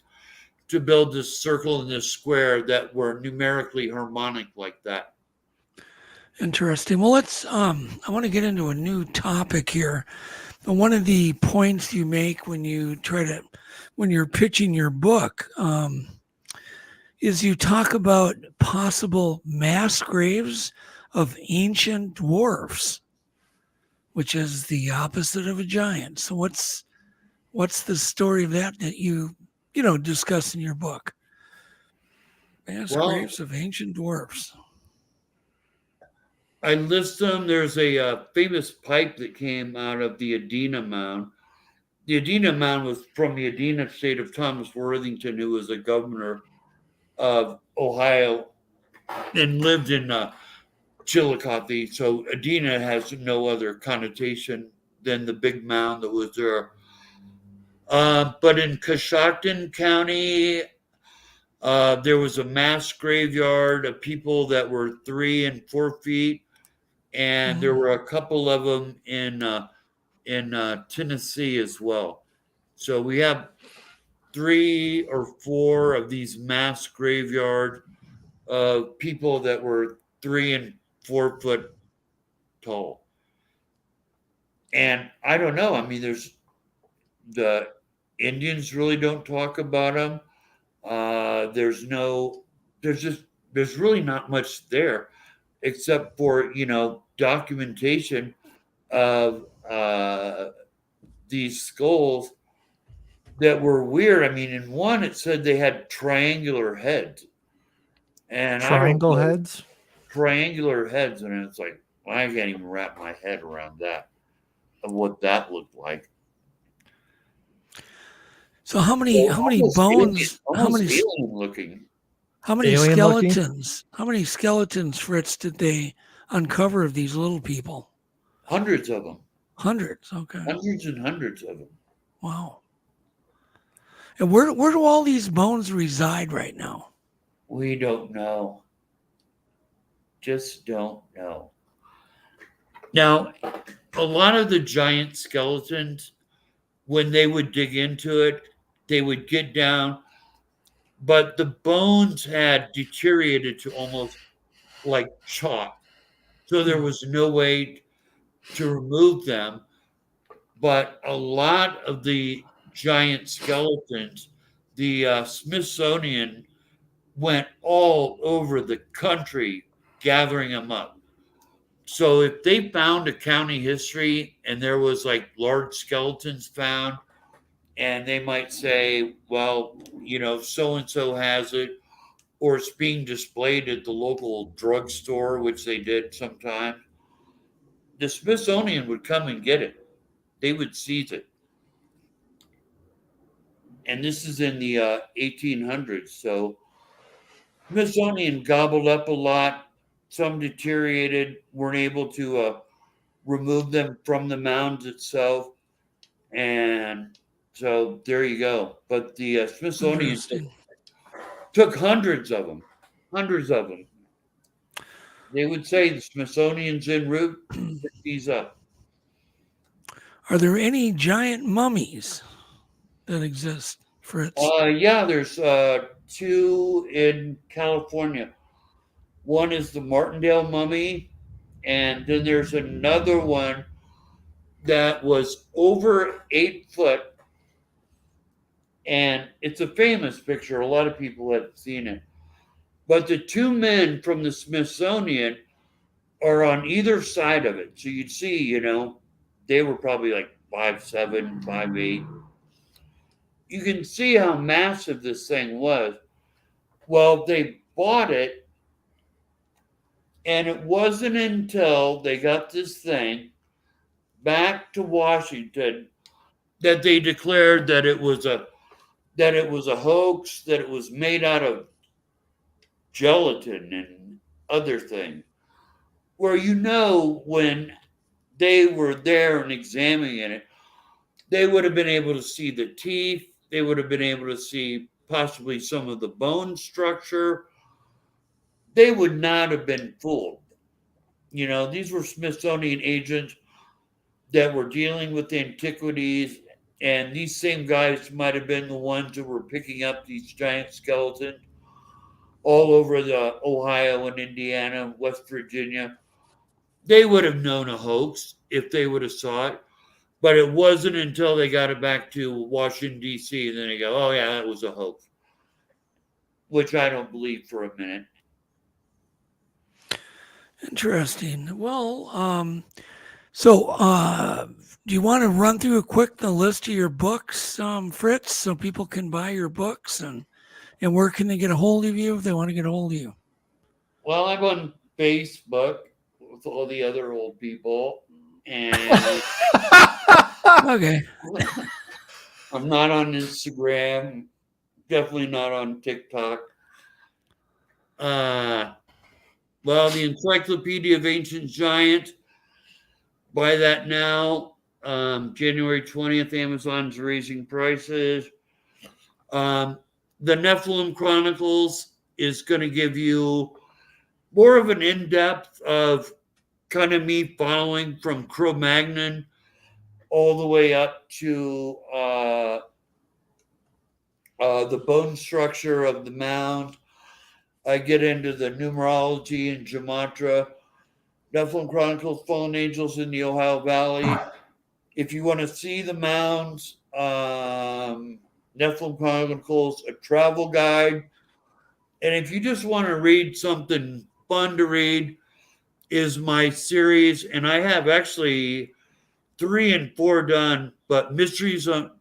to build this circle and this square that were numerically harmonic like that. Interesting. Well, let's. I want to get into a new topic here. But one of the points you make when you're pitching your book, is you talk about possible mass graves of ancient dwarfs, which is the opposite of a giant. So what's the story of that you discuss in your book? Mass graves of ancient dwarfs. I list them. There's a famous pipe that came out of the Adena Mound. The Adena Mound was from the Adena state of Thomas Worthington, who was a governor of Ohio and lived in Chillicothe. So Adena has no other connotation than the big mound that was there. But in Coshocton County, there was a mass graveyard of people that were 3 and 4 feet. And there were a couple of them in Tennessee as well. So we have 3 or 4 of these mass graveyard of people that were 3 and 4 foot tall. And I don't know. I mean, the Indians really don't talk about them. There's really not much there except for, documentation of these skulls that were weird. I mean, in one, it said they had triangular heads. And triangle heads? Triangular heads. And it's like, I can't even wrap my head around that, of what that looked like. So how many bones? How many looking? How many skeletons? How many skeletons, Fritz, did they uncover of these little people? Hundreds of them. Hundreds, okay. Hundreds and hundreds of them. Wow. And where do all these bones reside right now? We don't know. Just don't know. Now, a lot of the giant skeletons, when they would dig into it, they would get down, but the bones had deteriorated to almost like chalk. So there was no way to remove them. But a lot of the giant skeletons, the Smithsonian went all over the country gathering them up. So if they found a county history and there was like large skeletons found, and they might say, well, so-and-so has it, or it's being displayed at the local drugstore, which they did sometimes, the Smithsonian would come and get it. They would seize it. And this is in the 1800s. So Smithsonian gobbled up a lot. Some deteriorated, weren't able to remove them from the mounds itself. And so there you go. But the Smithsonian took hundreds of them. They would say the Smithsonian's en route to pick these up. Are there any giant mummies that exist, Fritz? Yeah, there's 2 in California. One is the Martindale mummy, and then there's another one that was over 8 foot. And it's a famous picture. A lot of people have seen it. But the 2 men from the Smithsonian are on either side of it. So you'd see, they were probably like 5'7", 5'8". You can see how massive this thing was. Well, they bought it, and it wasn't until they got this thing back to Washington that they declared that it was a hoax, that it was made out of gelatin and other things. Where when they were there and examining it, they would have been able to see the teeth, they would have been able to see possibly some of the bone structure, they would not have been fooled. You know, these were Smithsonian agents that were dealing with antiquities, and these same guys might have been the ones that were picking up these giant skeletons all over the Ohio and Indiana, West Virginia. They would have known a hoax if they would have saw it, but it wasn't until they got it back to Washington, D.C., and then they go, oh, yeah, that was a hoax, which I don't believe for a minute. Interesting. Well, so do you want to run through the list of your books, Fritz, so people can buy your books, and where can they get a hold of you if they want to get a hold of you? Well, I'm on Facebook with all the other old people, and okay. I'm not on Instagram, definitely not on TikTok. Well, the Encyclopedia of Ancient Giants, buy that now. January 20th, Amazon's raising prices. The Nephilim Chronicles is going to give you more of an in-depth of kind of me following from Cro-Magnon all the way up to the bone structure of the mound. I get into the numerology and gematria. Nephilim Chronicles, Fallen Angels in the Ohio Valley. If you want to see the mounds, Nephilim Chronicles, a travel guide. And if you just want to read something fun to read, is my series. And I have actually 3 and 4 done, but Mysteries of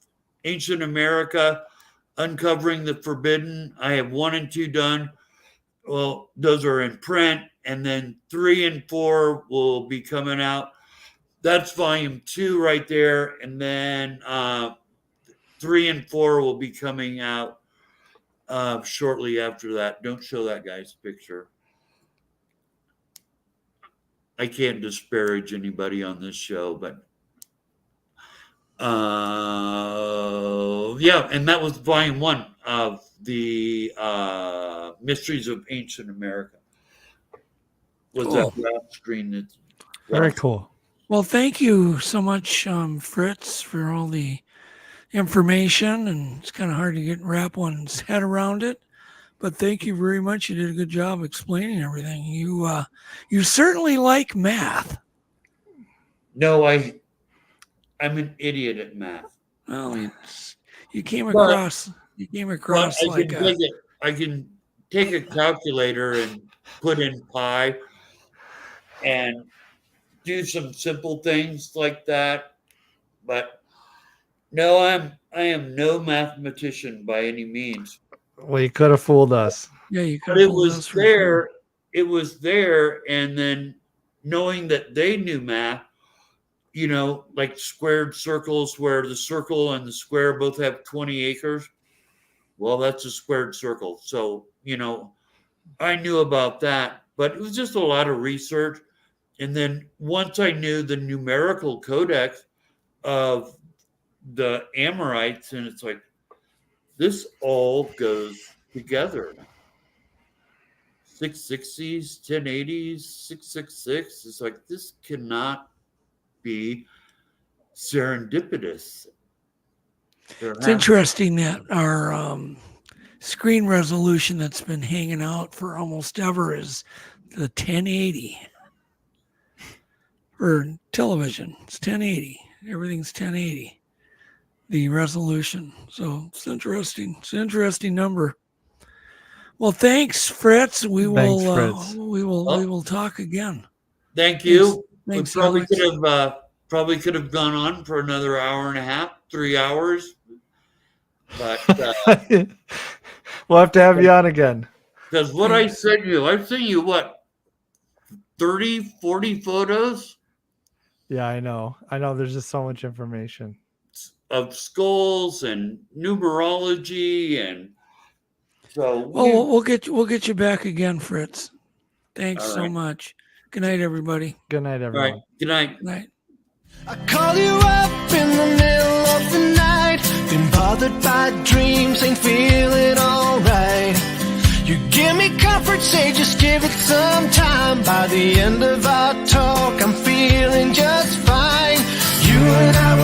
Ancient America, Uncovering the Forbidden. I have 1 and 2 done. Well, those are in print. And then 3 and 4 will be coming out. That's volume 2 right there. And then 3 and 4 will be coming out shortly after that. Don't show that guy's picture. I can't disparage anybody on this show, but yeah, and that was volume 1 of the Mysteries of Ancient America. Was Cool. that last screen? That's Very cool. Well, thank you so much, Fritz, for all the information. And it's kind of hard to wrap one's head around it. But thank you very much. You did a good job explaining everything. You certainly like math. No, I'm an idiot at math. Well, you came across like I can take a calculator and put in pi and do some simple things like that. But no, I am no mathematician by any means. Well, you could have fooled us. Yeah, you could But have it fooled was us for there. sure. It was there, and then knowing that they knew math, you know, like squared circles where the circle and the square both have 20 acres. Well, that's a squared circle. So, you know, I knew about that, but it was just a lot of research. And then once I knew the numerical codex of the Amorites, and it's like, this all goes together. 660s, 1080s, 666. It's like, this cannot be serendipitous. It's interesting that our screen resolution that's been hanging out for almost ever is the 1080 for television. It's 1080. Everything's 1080. The resolution. So it's interesting. It's an interesting number. Well, thanks, Fritz. We will talk again. Thank you. Thanks, we Alex. probably could have gone on for another hour and a half, 3 hours. But we'll have to have you on again. Because what I sent you, I've sent you what, 30, 40 photos Yeah, I know. There's just so much information of skulls and numerology, and so we'll get you back again, Fritz. Thanks All so right. much. Good night, everybody. Good night, all everyone. right, good night. Good night. I call you up in the middle of the night. Been bothered by dreams, ain't feeling alright. You give me comfort, say just give it some time. By the end of our talk, I'm feeling just fine. You and I